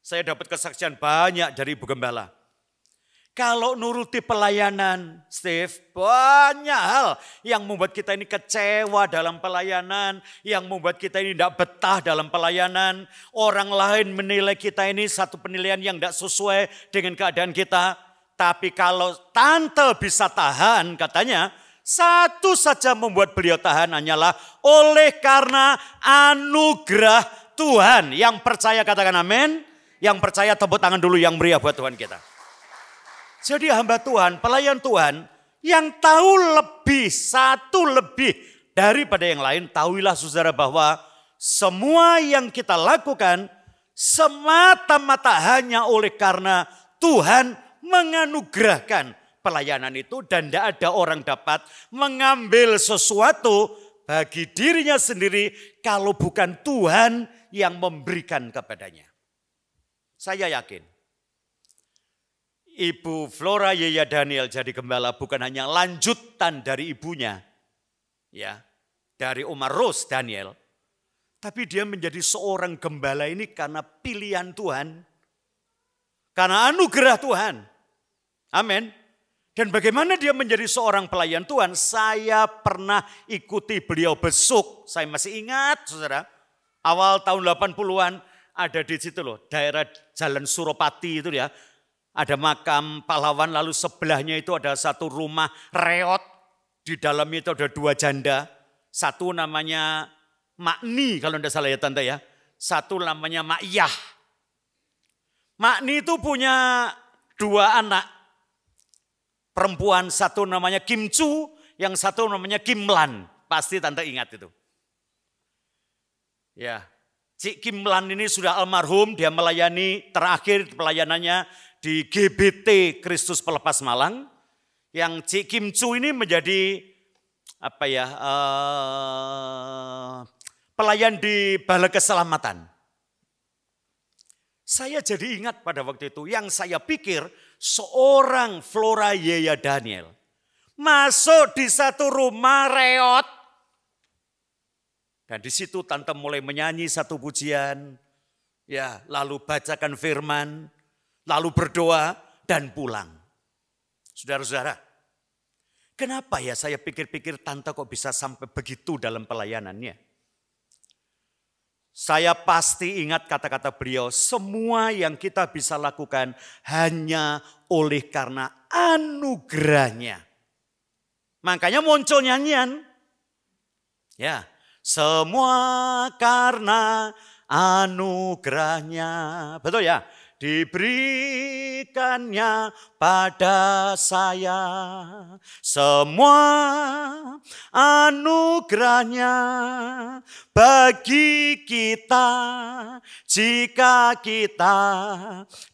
saya dapat kesaksian banyak dari Ibu Gembala. Kalau nuruti pelayanan, Steve, banyak hal yang membuat kita ini kecewa dalam pelayanan, yang membuat kita ini tidak betah dalam pelayanan. Orang lain menilai kita ini satu penilaian yang tidak sesuai dengan keadaan kita. Tapi kalau tante bisa tahan, katanya, satu saja membuat beliau tahan hanyalah oleh karena anugerah Tuhan. Yang percaya katakan amin, yang percaya tepuk tangan dulu yang meriah buat Tuhan kita. Jadi hamba Tuhan, pelayan Tuhan yang tahu lebih, satu lebih daripada yang lain, tahuilah saudara bahwa semua yang kita lakukan semata-mata hanya oleh karena Tuhan menganugerahkan pelayanan itu, dan tidak ada orang dapat mengambil sesuatu bagi dirinya sendiri kalau bukan Tuhan yang memberikan kepadanya. Saya yakin Ibu Flora Yeya Daniel jadi gembala bukan hanya lanjutan dari ibunya, ya, dari Omar Rose Daniel, tapi dia menjadi seorang gembala ini karena pilihan Tuhan, karena anugerah Tuhan. Amin. Dan bagaimana dia menjadi seorang pelayan Tuhan? Saya pernah ikuti beliau besuk. Saya masih ingat, saudara, awal tahun 80-an ada di situ loh, daerah Jalan Suropati itu ya. Ada makam pahlawan, lalu sebelahnya itu ada satu rumah reot. Di dalamnya itu ada dua janda. Satu namanya Makni kalau tidak salah ya tante ya. Satu namanya Makyah. Makni itu punya dua anak. Perempuan, satu namanya Kim Chu, yang satu namanya Kim Lan. Pasti tante ingat itu. Ya, Cik Kim Lan ini sudah almarhum, dia melayani terakhir pelayanannya di GBT Kristus Pelepas Malang, yang Cik Kim Chu ini menjadi pelayan di Balai Keselamatan. Saya jadi ingat pada waktu itu, yang saya pikir seorang Flora Yeya Daniel masuk di satu rumah reot, dan di situ tante mulai menyanyi satu pujian, ya, lalu bacakan firman, lalu berdoa dan pulang. Saudara-saudara, kenapa ya saya pikir-pikir tante kok bisa sampai begitu dalam pelayanannya? Saya pasti ingat kata-kata beliau, semua yang kita bisa lakukan hanya oleh karena anugerahnya. Makanya muncul nyanyian. Ya, semua karena anugerahnya. Betul ya? Diberikannya pada saya semua anugerahnya bagi kita jika kita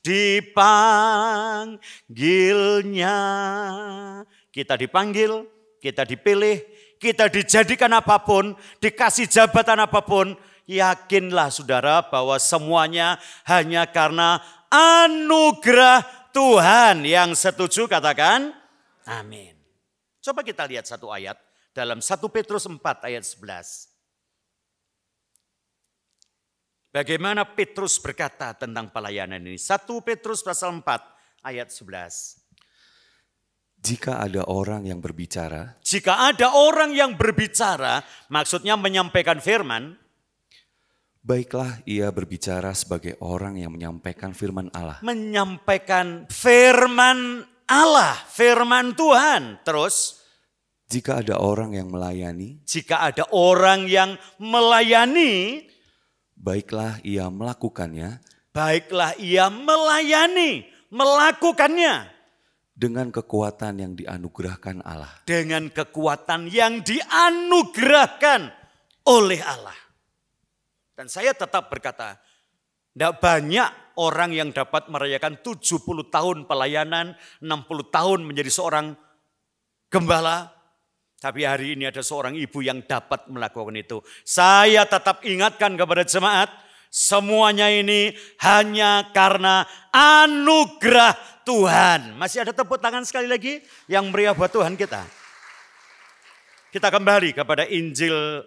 dipanggilnya. Kita dipanggil, kita dipilih, kita dijadikan apapun, dikasih jabatan apapun. Yakinlah saudara bahwa semuanya hanya karena anugerah Tuhan. Yang setuju katakan amin. Coba kita lihat satu ayat dalam 1 Petrus 4 ayat 11. Bagaimana Petrus berkata tentang pelayanan ini. 1 Petrus pasal 4 ayat 11. Jika ada orang yang berbicara. Jika ada orang yang berbicara, maksudnya menyampaikan firman. Baiklah ia berbicara sebagai orang yang menyampaikan firman Allah. Menyampaikan firman Allah, firman Tuhan. Terus, jika ada orang yang melayani. Jika ada orang yang melayani. Baiklah ia melakukannya. Baiklah ia melayani, melakukannya. Dengan kekuatan yang dianugerahkan Allah. Dengan kekuatan yang dianugerahkan oleh Allah. Dan saya tetap berkata, tidak banyak orang yang dapat merayakan 70 tahun pelayanan, 60 tahun menjadi seorang gembala. Tapi hari ini ada seorang ibu yang dapat melakukan itu. Saya tetap ingatkan kepada jemaat, semuanya ini hanya karena anugerah Tuhan. Masih ada tepuk tangan sekali lagi yang meriah buat Tuhan kita. Kita kembali kepada Injil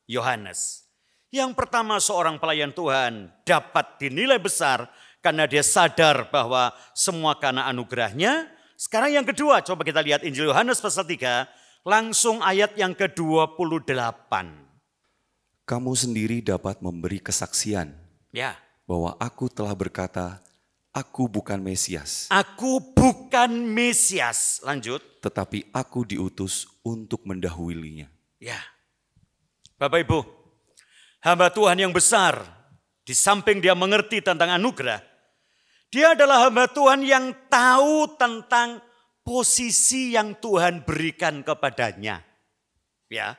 Yohanes. Yang pertama, seorang pelayan Tuhan dapat dinilai besar karena dia sadar bahwa semua karena anugerahnya. Sekarang yang kedua, coba kita lihat Injil Yohanes pasal 3, langsung ayat yang ke-28. Kamu sendiri dapat memberi kesaksian bahwa aku telah berkata, aku bukan Mesias. Aku bukan Mesias. Lanjut. Tetapi aku diutus untuk mendahulunya. Ya, Bapak Ibu, hamba Tuhan yang besar, di samping dia mengerti tentang anugerah, dia adalah hamba Tuhan yang tahu tentang posisi yang Tuhan berikan kepadanya. Ya,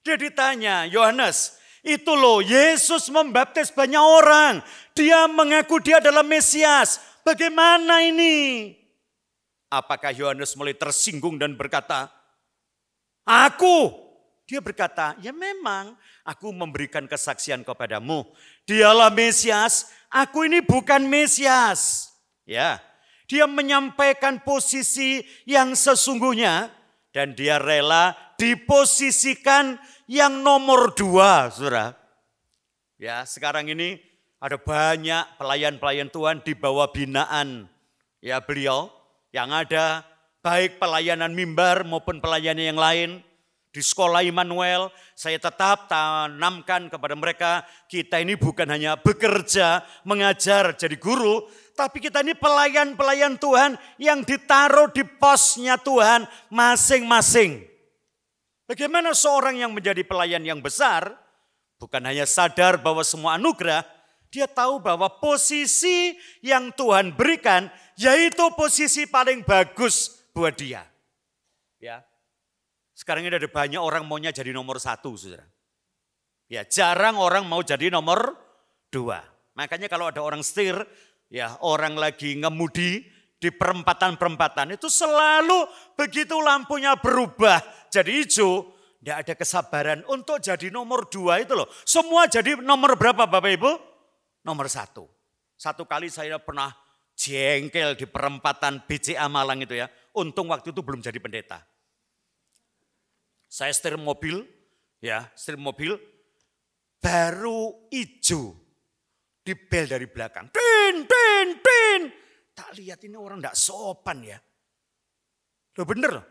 dia ditanya, Yohanes, itu loh Yesus membaptis banyak orang, dia mengaku dia adalah Mesias, bagaimana ini? Apakah Yohanes mulai tersinggung dan berkata, aku? Dia berkata, ya memang aku memberikan kesaksian kepadamu. Dialah Mesias, aku ini bukan Mesias. Ya, dia menyampaikan posisi yang sesungguhnya dan dia rela diposisikan yang nomor 2, saudara. Ya, sekarang ini ada banyak pelayan-pelayan Tuhan di bawah binaan ya beliau yang ada baik pelayanan mimbar maupun pelayanan yang lain. Di sekolah Immanuel, saya tetap tanamkan kepada mereka, kita ini bukan hanya bekerja, mengajar, jadi guru, tapi kita ini pelayan-pelayan Tuhan yang ditaruh di posnya Tuhan masing-masing. Bagaimana seorang yang menjadi pelayan yang besar, bukan hanya sadar bahwa semua anugerah, dia tahu bahwa posisi yang Tuhan berikan, yaitu posisi paling bagus buat dia. Ya. Sekarang ini ada banyak orang maunya jadi nomor 1, saudara. Ya, jarang orang mau jadi nomor 2. Makanya kalau ada orang setir, ya orang lagi ngemudi di perempatan-perempatan, itu selalu begitu lampunya berubah jadi hijau, tidak ada kesabaran untuk jadi nomor 2 itu loh. Semua jadi nomor berapa Bapak Ibu? Nomor 1. Satu kali saya pernah jengkel di perempatan BCA Malang itu ya. Untung waktu itu belum jadi pendeta. Saya setir mobil, baru hijau, dibel dari belakang. Tin. Tak lihat ini orang enggak sopan ya. Loh bener loh.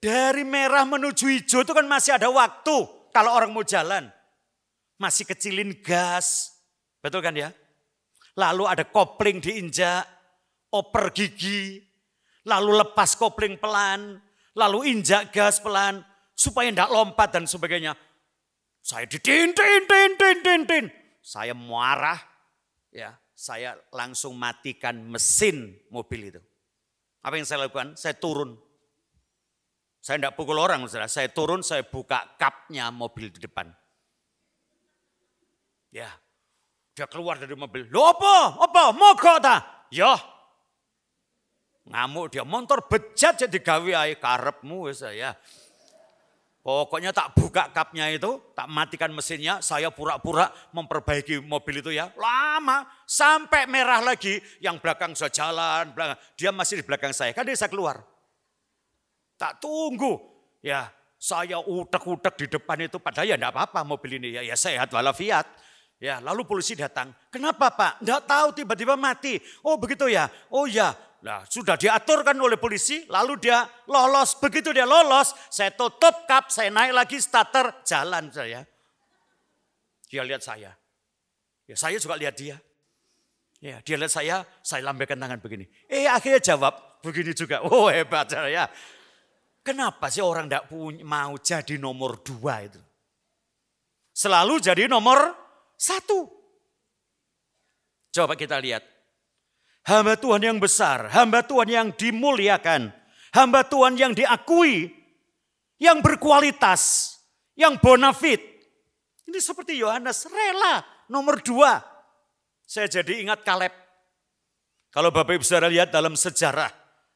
Dari merah menuju hijau itu kan masih ada waktu kalau orang mau jalan. masih kecilin gas. Betul kan ya? Lalu ada kopling diinjak, oper gigi, lalu lepas kopling pelan, lalu injak gas pelan, supaya tidak lompat dan sebagainya. Saya ditin. Saya marah, ya, saya langsung matikan mesin mobil itu. Apa yang saya lakukan? Saya turun. Saya tidak pukul orang, saudara. Saya turun, saya buka kapnya mobil di depan. Ya, dia keluar dari mobil. Loh apa? Mogok ta? Ya. Ngamuk dia, motor bejat jadi gawe ae karepmu saya. Pokoknya tak buka kapnya itu, tak matikan mesinnya, saya pura-pura memperbaiki mobil itu ya. Lama, sampai merah lagi, yang belakang sudah jalan, dia masih di belakang saya, kan dia bisa keluar. Tak tunggu, ya saya utek-utek di depan itu, padahal ya enggak apa-apa mobil ini, ya sehat walafiat. Ya, lalu polisi datang, kenapa Pak? Enggak tahu tiba-tiba mati. Oh begitu ya, oh ya. Nah, sudah diaturkan oleh polisi, lalu dia lolos. Begitu dia lolos, saya tutup kap, saya naik lagi starter, jalan saya. Dia lihat saya. Ya, saya juga lihat dia. Ya, dia lihat saya lambaikan tangan begini. Akhirnya jawab begini juga. Oh hebat ya. Kenapa sih orang tidak mau jadi nomor 2 itu? Selalu jadi nomor 1. Coba kita lihat. Hamba Tuhan yang besar, hamba Tuhan yang dimuliakan, hamba Tuhan yang diakui, yang berkualitas, yang bonafit. Ini seperti Yohanes, rela nomor 2. Saya jadi ingat Kaleb. Kalau Bapak Ibu Saudara lihat dalam sejarah,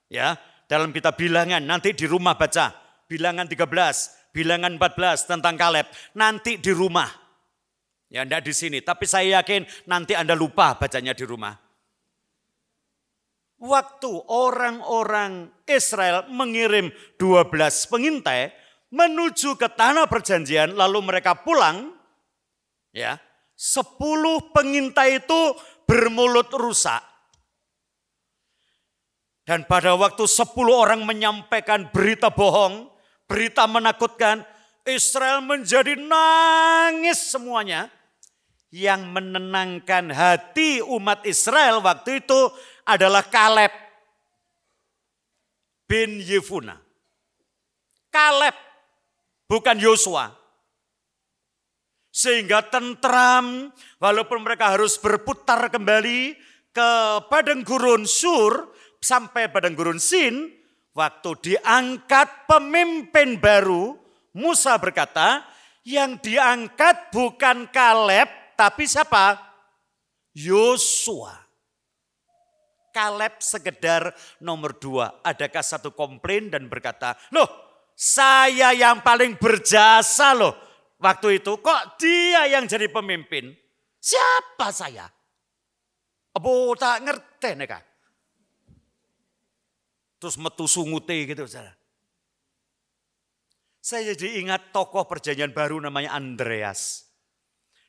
ya, dalam kitab Bilangan, nanti di rumah baca. Bilangan 13, Bilangan 14 tentang Kaleb. Nanti di rumah. Ya enggak di sini, tapi saya yakin nanti Anda lupa bacanya di rumah. Waktu orang-orang Israel mengirim 12 pengintai menuju ke tanah perjanjian, lalu mereka pulang, ya, 10 pengintai itu bermulut rusak. Dan pada waktu 10 orang menyampaikan berita bohong, berita menakutkan, Israel menjadi nangis semuanya. Yang menenangkan hati umat Israel waktu itu adalah Kaleb bin Yefuna. Kaleb, bukan Yosua. Sehingga tentram, walaupun mereka harus berputar kembali ke padang gurun Sur, sampai padang gurun Sin, waktu diangkat pemimpin baru, Musa berkata, yang diangkat bukan Kaleb, tapi siapa? Yosua. Kaleb sekedar nomor 2. Adakah satu komplain dan berkata, loh saya yang paling berjasa loh. Waktu itu kok dia yang jadi pemimpin? Siapa saya? Apa tak ngerti nih. Terus metu sungute gitu. Saya jadi ingat tokoh perjanjian baru namanya Andreas.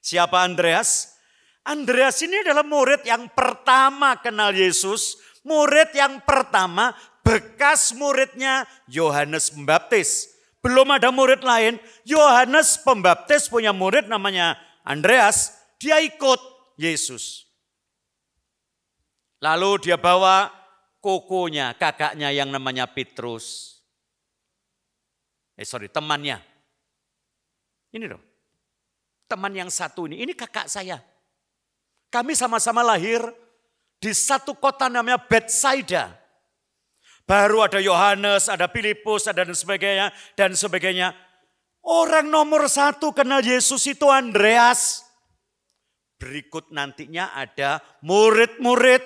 Siapa Andreas? Andreas ini adalah murid yang pertama kenal Yesus. Murid yang pertama, bekas muridnya Yohanes Pembaptis. Belum ada murid lain. Yohanes Pembaptis punya murid namanya Andreas. Dia ikut Yesus. Lalu dia bawa kokonya, kakaknya yang namanya Petrus. Temannya. Ini loh. Teman yang satu ini kakak saya. Kami sama-sama lahir di satu kota namanya Betsaida. Baru ada Yohanes, ada Filipus, ada dan sebagainya. Orang nomor 1 kenal Yesus itu Andreas. Berikut nantinya ada murid-murid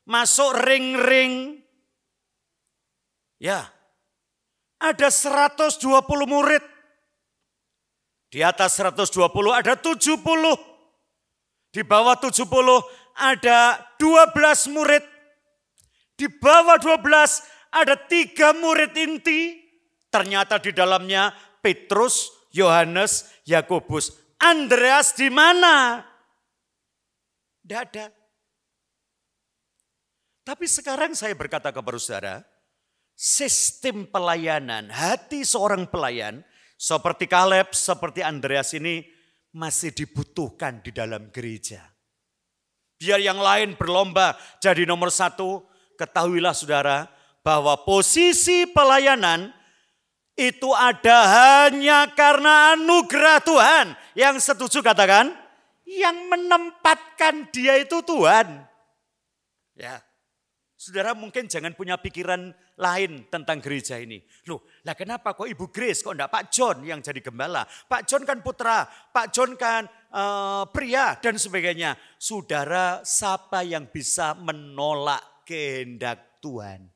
masuk ring-ring. Ya, ada 120 murid. Di atas 120 ada 70. Di bawah 70 ada 12 murid. Di bawah 12 ada 3 murid inti. Ternyata di dalamnya Petrus, Yohanes, Yakobus. Andreas di mana? Tidak ada. Tapi sekarang saya berkata kepada saudara, sistem pelayanan, hati seorang pelayan, seperti Kaleb, seperti Andreas ini masih dibutuhkan di dalam gereja. Biar yang lain berlomba jadi nomor satu, ketahuilah saudara bahwa posisi pelayanan itu ada hanya karena anugerah Tuhan. Yang setuju katakan, yang menempatkan dia itu Tuhan. Ya, saudara mungkin jangan punya pikiran lain tentang gereja ini. Loh, lah kenapa kok Ibu Grace, kok enggak Pak John yang jadi gembala? Pak John kan putra, Pak John kan pria dan sebagainya. Saudara, siapa yang bisa menolak kehendak Tuhan?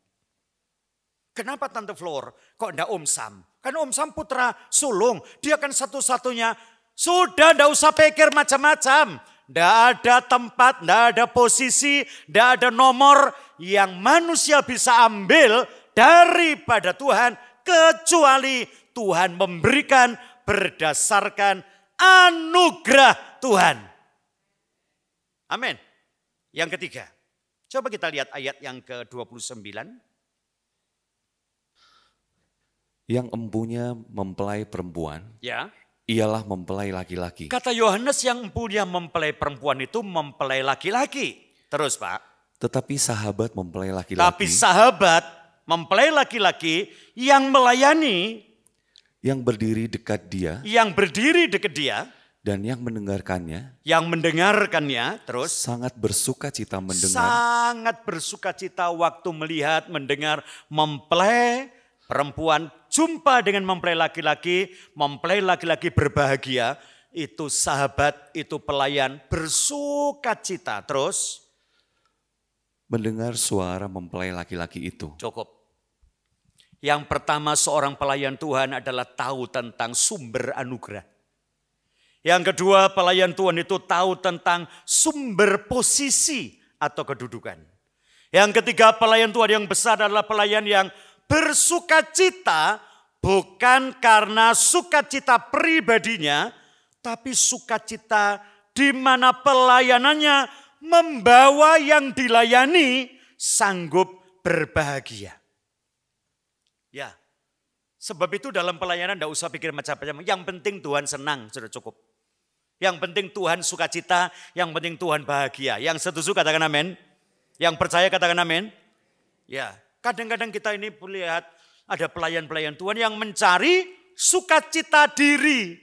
Kenapa Tante Flor kok enggak Om Sam? Kan Om Sam putra sulung, dia kan satu-satunya. Sudah enggak usah pikir macam-macam. Enggak ada tempat, enggak ada posisi, enggak ada nomor yang manusia bisa ambil daripada Tuhan. Kecuali Tuhan memberikan berdasarkan anugerah Tuhan. Amin. Yang ketiga, coba kita lihat ayat yang ke-29. Yang empunya mempelai perempuan, Ya. ialah mempelai laki-laki. Kata Yohanes yang empunya mempelai perempuan itu mempelai laki-laki. Terus Pak. Tetapi sahabat mempelai laki-laki. Tapi sahabat mempelai laki-laki yang melayani. Yang berdiri dekat dia. Yang berdiri dekat dia. Dan yang mendengarkannya. Yang mendengarkannya terus. Sangat bersuka cita mendengar. Sangat bersuka cita waktu melihat, mendengar mempelai perempuan jumpa dengan mempelai laki-laki berbahagia, itu sahabat, itu pelayan bersuka cita. Terus mendengar suara mempelai laki-laki itu. Cukup. Yang pertama seorang pelayan Tuhan adalah tahu tentang sumber anugerah. Yang kedua pelayan Tuhan itu tahu tentang sumber posisi atau kedudukan. Yang ketiga pelayan Tuhan yang besar adalah pelayan yang bersukacita bukan karena sukacita pribadinya, tapi sukacita di mana pelayanannya membawa yang dilayani sanggup berbahagia. Ya, sebab itu dalam pelayanan tidak usah pikir macam-macam. Yang penting Tuhan senang, sudah cukup. Yang penting Tuhan sukacita, yang penting Tuhan bahagia. Yang setuju katakan amin. Yang percaya katakan amin. Ya. Kadang-kadang kita ini melihat ada pelayan-pelayan Tuhan yang mencari sukacita diri.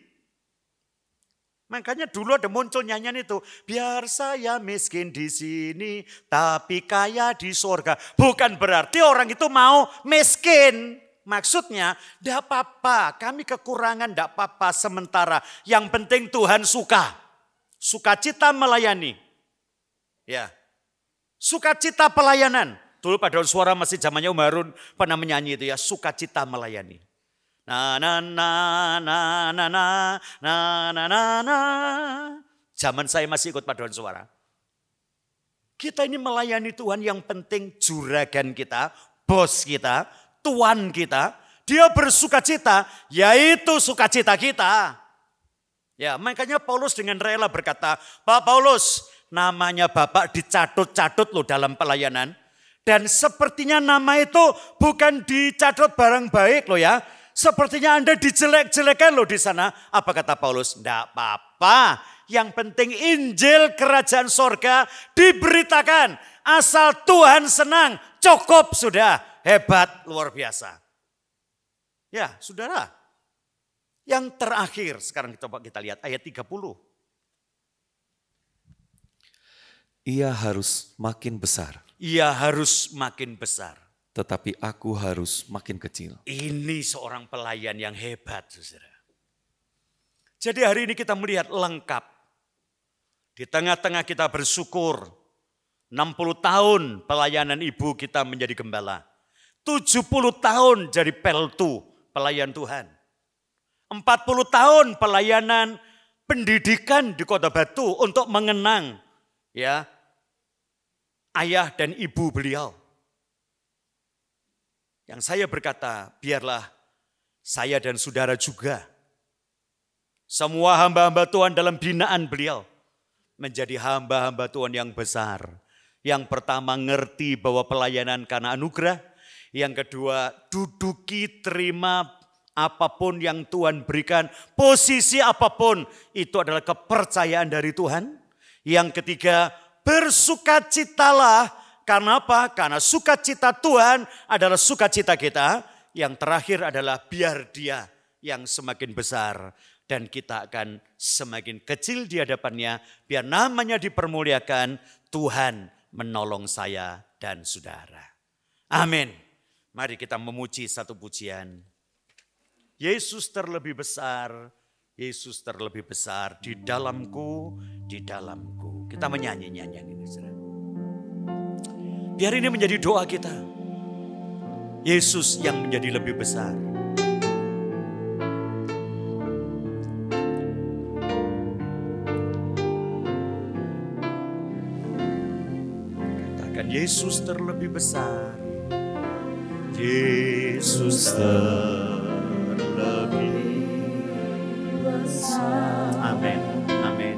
Makanya dulu ada muncul nyanyian itu. Biar saya miskin di sini tapi kaya di sorga. Bukan berarti orang itu mau miskin. Maksudnya tidak apa-apa, kami kekurangan tidak apa-apa sementara. Yang penting Tuhan suka. Sukacita melayani. Ya, sukacita pelayanan. Dulu paduan suara masih zamannya Om Harun pernah menyanyi itu ya, sukacita melayani. Na na na na na na na na na na. Zaman saya masih ikut paduan suara. Kita ini melayani Tuhan, yang penting juragan kita, bos kita, tuan kita, dia bersukacita, yaitu sukacita kita. Ya, makanya Paulus dengan rela berkata, Pak Paulus, namanya Bapak dicatut-catut loh dalam pelayanan. Dan sepertinya nama itu bukan dicatut barang baik loh ya. Sepertinya Anda dijelek-jelekan loh di sana. Apa kata Paulus? Tidak apa-apa. Yang penting Injil kerajaan sorga diberitakan. Asal Tuhan senang, cukup sudah. Hebat, luar biasa. Ya saudara. Yang terakhir sekarang coba kita lihat ayat 30. Ia harus makin besar. Ia harus makin besar. Tetapi aku harus makin kecil. Ini seorang pelayan yang hebat, saudara. Jadi hari ini kita melihat lengkap. Di tengah-tengah kita bersyukur. 60 tahun pelayanan ibu kita menjadi gembala. 70 tahun jadi peltu pelayan Tuhan. 40 tahun pelayanan pendidikan di Kota Batu untuk mengenang ya ayah dan ibu beliau. Yang saya berkata, biarlah saya dan saudara juga, semua hamba-hamba Tuhan dalam binaan beliau, menjadi hamba-hamba Tuhan yang besar. Yang pertama ngerti bahwa pelayanan karena anugerah. Yang kedua duduki terima apapun yang Tuhan berikan, posisi apapun, itu adalah kepercayaan dari Tuhan. Yang ketiga, bersukacitalah. Karena apa? Karena sukacita Tuhan adalah sukacita kita. Yang terakhir adalah biar Dia yang semakin besar dan kita akan semakin kecil di hadapannya. Biar namanya dipermuliakan, Tuhan menolong saya dan saudara. Amin. Mari kita memuji satu pujian. Yesus terlebih besar, Yesus terlebih besar di dalamku, di dalamku. Kita menyanyi nyanyian ini, saudara. Biar ini menjadi doa kita. Yesus yang menjadi lebih besar. Katakan Yesus terlebih besar. Yesus terlebih besar. Amin, amin.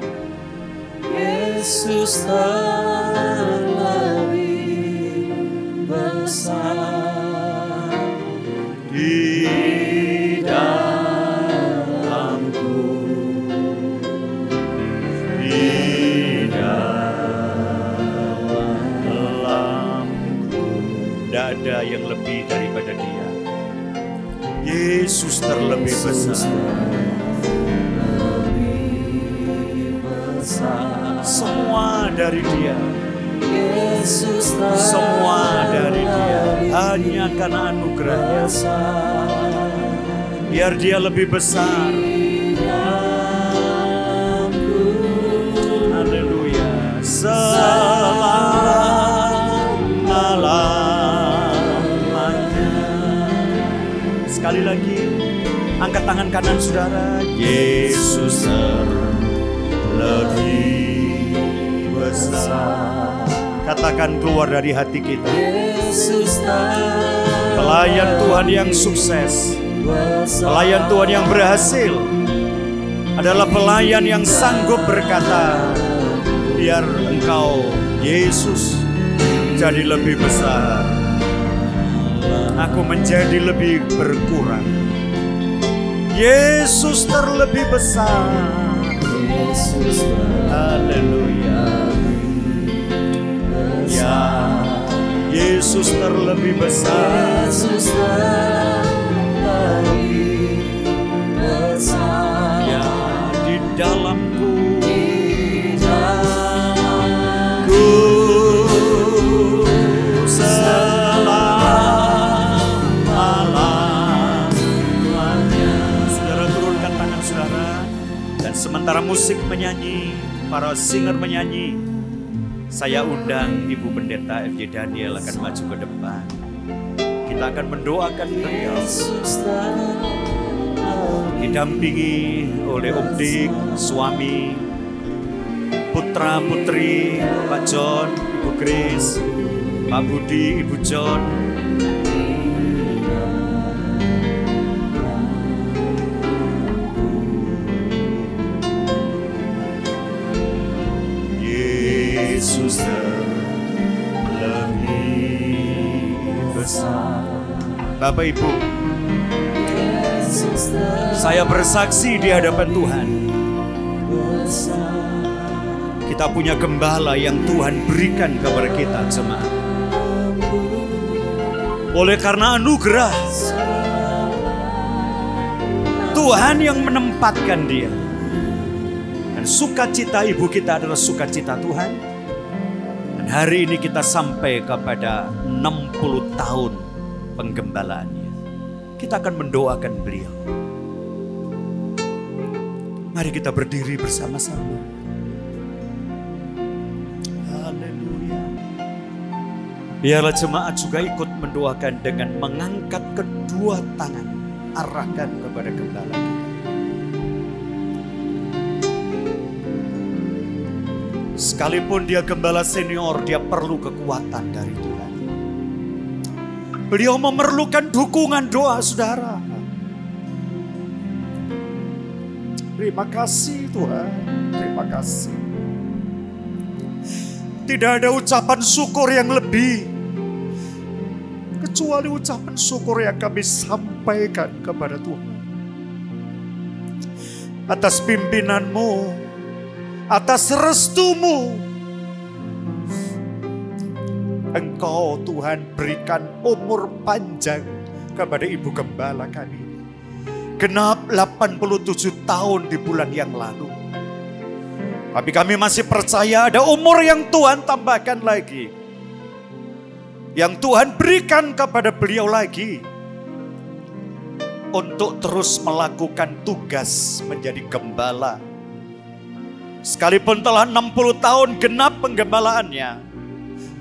Yesus terlebih besar di dalamku, di dalamku. Tidak ada yang lebih daripada Dia. Yesus terlebih besar. Semua dari Dia. Semua dari Dia. Hanya karena anugerahnya. Biar Dia lebih besar. Haleluya. Selama-lamanya. Sekali lagi, angkat tangan kanan saudara. Yesus lebih besar. Katakan keluar dari hati kita. Pelayan Tuhan yang sukses, pelayan Tuhan yang berhasil adalah pelayan yang sanggup berkata, biar Engkau Yesus jadi lebih besar, aku menjadi lebih berkurang. Yesus terlebih besar. Haleluya. Ya, Yesus terlebih besar. Yesus terlebih besar. Ya, di dalamku, Di dalamku selama-lamanya. Saudara turunkan tangan saudara. Dan sementara musik menyanyi, para singer menyanyi, saya undang Ibu Pendeta FJ Daniel akan maju ke depan. Kita akan mendoakan beliau. Didampingi oleh Om Dik, suami, putra putri, Pak John, Ibu Grace, Pak Budi, Ibu John. Yesus lebih besar. Bapak Ibu, saya bersaksi di hadapan Tuhan. Kita punya gembala yang Tuhan berikan kepada kita jemaat. Oleh karena anugerah, Tuhan yang menempatkan dia. Dan sukacita ibu kita adalah sukacita Tuhan. Dan hari ini kita sampai kepada 60 tahun penggembalaannya. Kita akan mendoakan beliau. Mari kita berdiri bersama-sama. Haleluya. Biarlah jemaat juga ikut mendoakan dengan mengangkat kedua tangan. Arahkan kepada gembala kita. Sekalipun dia gembala senior, dia perlu kekuatan dari Tuhan. Beliau memerlukan dukungan doa saudara. Terima kasih Tuhan, terima kasih. Tidak ada ucapan syukur yang lebih, kecuali ucapan syukur yang kami sampaikan kepada Tuhan. atas pimpinanmu, atas restumu. Engkau Tuhan berikan umur panjang kepada Ibu Gembala kami. Genap 87 tahun di bulan yang lalu. Tapi kami masih percaya ada umur yang Tuhan tambahkan lagi. Yang Tuhan berikan kepada beliau lagi. Untuk terus melakukan tugas menjadi gembala. Sekalipun telah 60 tahun genap penggembalaannya.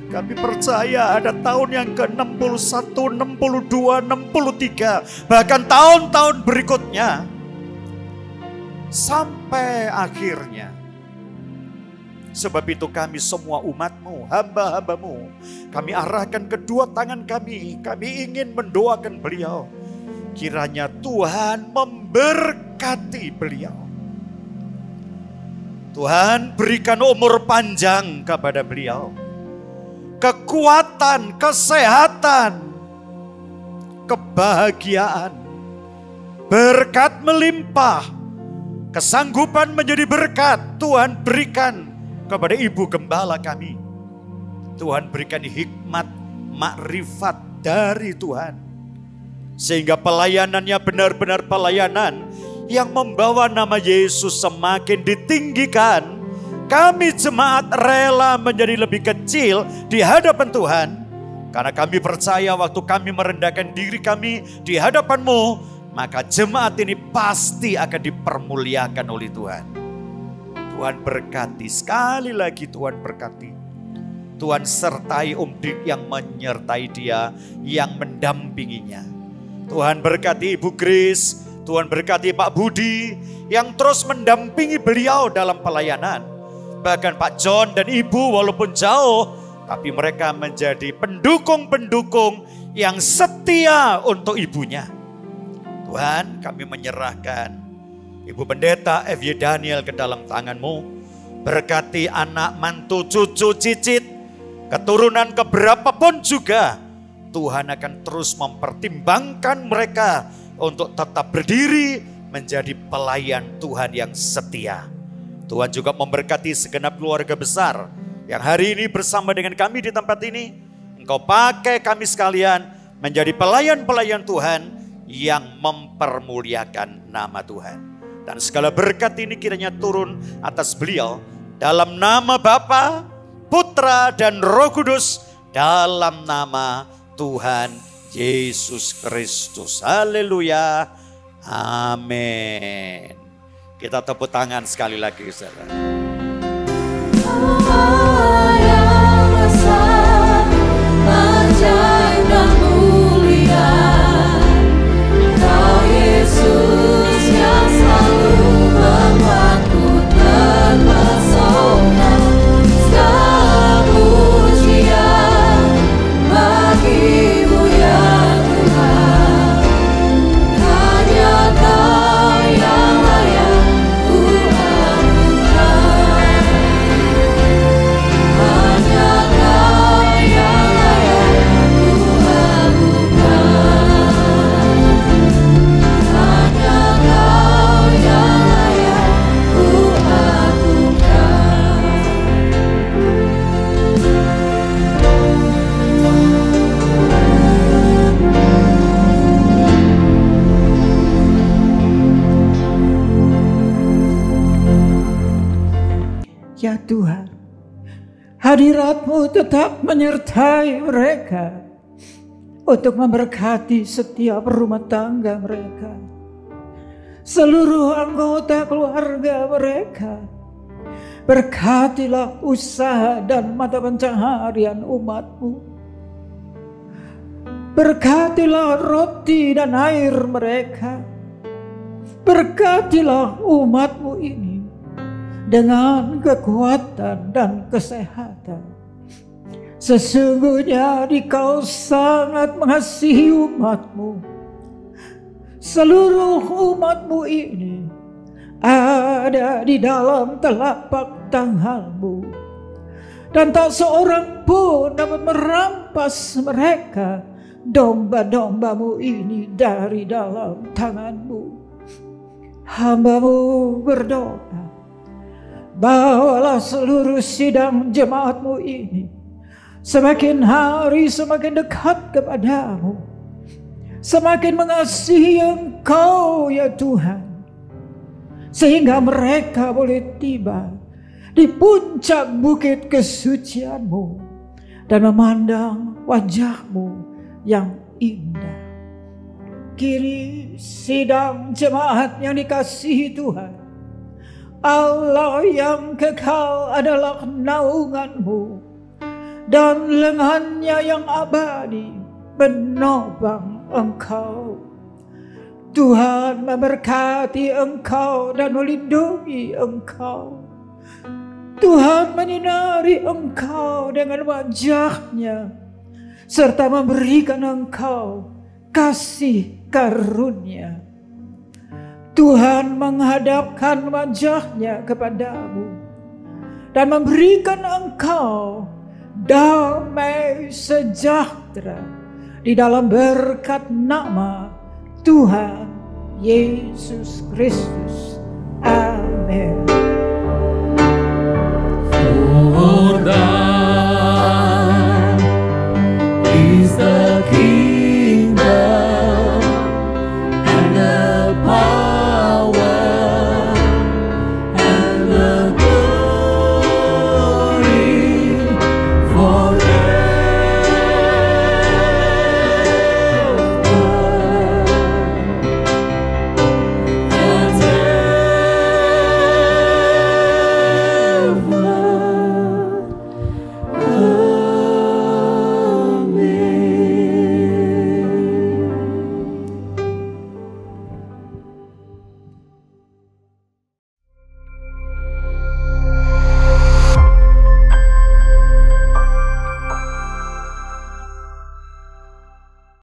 Kami percaya ada tahun yang ke-61, 62, 63. Bahkan tahun-tahun berikutnya. Sampai akhirnya. Sebab itu kami semua umat-Mu, hamba-hamba-Mu. Kami arahkan kedua tangan kami. Kami ingin mendoakan beliau. Kiranya Tuhan memberkati beliau. Tuhan berikan umur panjang kepada beliau. Kekuatan, kesehatan, kebahagiaan, berkat melimpah, kesanggupan menjadi berkat Tuhan berikan kepada Ibu Gembala kami. Tuhan berikan hikmat, makrifat dari Tuhan. Sehingga pelayanannya benar-benar pelayanan yang membawa nama Yesus semakin ditinggikan. Kami jemaat rela menjadi lebih kecil di hadapan Tuhan. Karena kami percaya waktu kami merendahkan diri kami di hadapan-Mu, maka jemaat ini pasti akan dipermuliakan oleh Tuhan. Tuhan berkati, sekali lagi Tuhan berkati. Tuhan sertai Dik yang menyertai dia, yang mendampinginya. Tuhan berkati Ibu Grace, Tuhan berkati Pak Budi, yang terus mendampingi beliau dalam pelayanan. Bahkan Pak John dan Ibu walaupun jauh, tapi mereka menjadi pendukung-pendukung yang setia untuk ibunya. Tuhan, kami menyerahkan Ibu Pendeta F.Y. Daniel ke dalam tangan-Mu. Berkati anak, mantu, cucu, cicit, keturunan keberapapun juga. Tuhan akan terus mempertimbangkan mereka untuk tetap berdiri menjadi pelayan Tuhan yang setia. Tuhan juga memberkati segenap keluarga besar yang hari ini bersama dengan kami di tempat ini. Engkau pakai kami sekalian menjadi pelayan-pelayan Tuhan yang mempermuliakan nama Tuhan. Dan segala berkat ini kiranya turun atas beliau dalam nama Bapa, Putra, dan Roh Kudus, dalam nama Tuhan Yesus Kristus. Haleluya. Amin. Kita tepuk tangan sekali lagi, saudara. Yang besar, ajaib dan mulia, Kau Yesus yang selalu membuatku terpesona. Segala pujian bagi-Mu ya Tuhan. Hanya Kau yang layak ku anugerah. Hanya Kau yang layak ku anugerah. Hanya Kau yang layak ku anugerah. Ya Tuhan, hadirat-Mu tetap menyertai mereka untuk memberkati setiap rumah tangga mereka, seluruh anggota keluarga mereka. Berkatilah usaha dan mata pencaharian umat-Mu. Berkatilah roti dan air mereka. Berkatilah umat-Mu ini dengan kekuatan dan kesehatan. Sesungguhnya Engkau sangat mengasihi umat-Mu. Seluruh umat-Mu ini ada di dalam telapak tangan-Mu. Dan tak seorang pun dapat merampas mereka, domba-domba-Mu ini, dari dalam tangan-Mu. hamba-Mu berdoa, bawalah seluruh sidang jemaat-Mu ini semakin hari semakin dekat kepada-Mu, semakin mengasihi Engkau ya Tuhan, sehingga mereka boleh tiba di puncak bukit kesucian-Mu dan memandang wajah-Mu yang indah. Kini sidang jemaat yang dikasihi Tuhan, Allah yang kekal adalah naungan-Mu, dan lengannya yang abadi menopang Engkau. Tuhan memberkati Engkau dan melindungi Engkau. Tuhan menyinari Engkau dengan wajah-Nya serta memberikan Engkau kasih karunia. Tuhan menghadapkan wajah-Nya kepadamu dan memberikan Engkau damai sejahtera di dalam berkat nama Tuhan Yesus Kristus. Amin.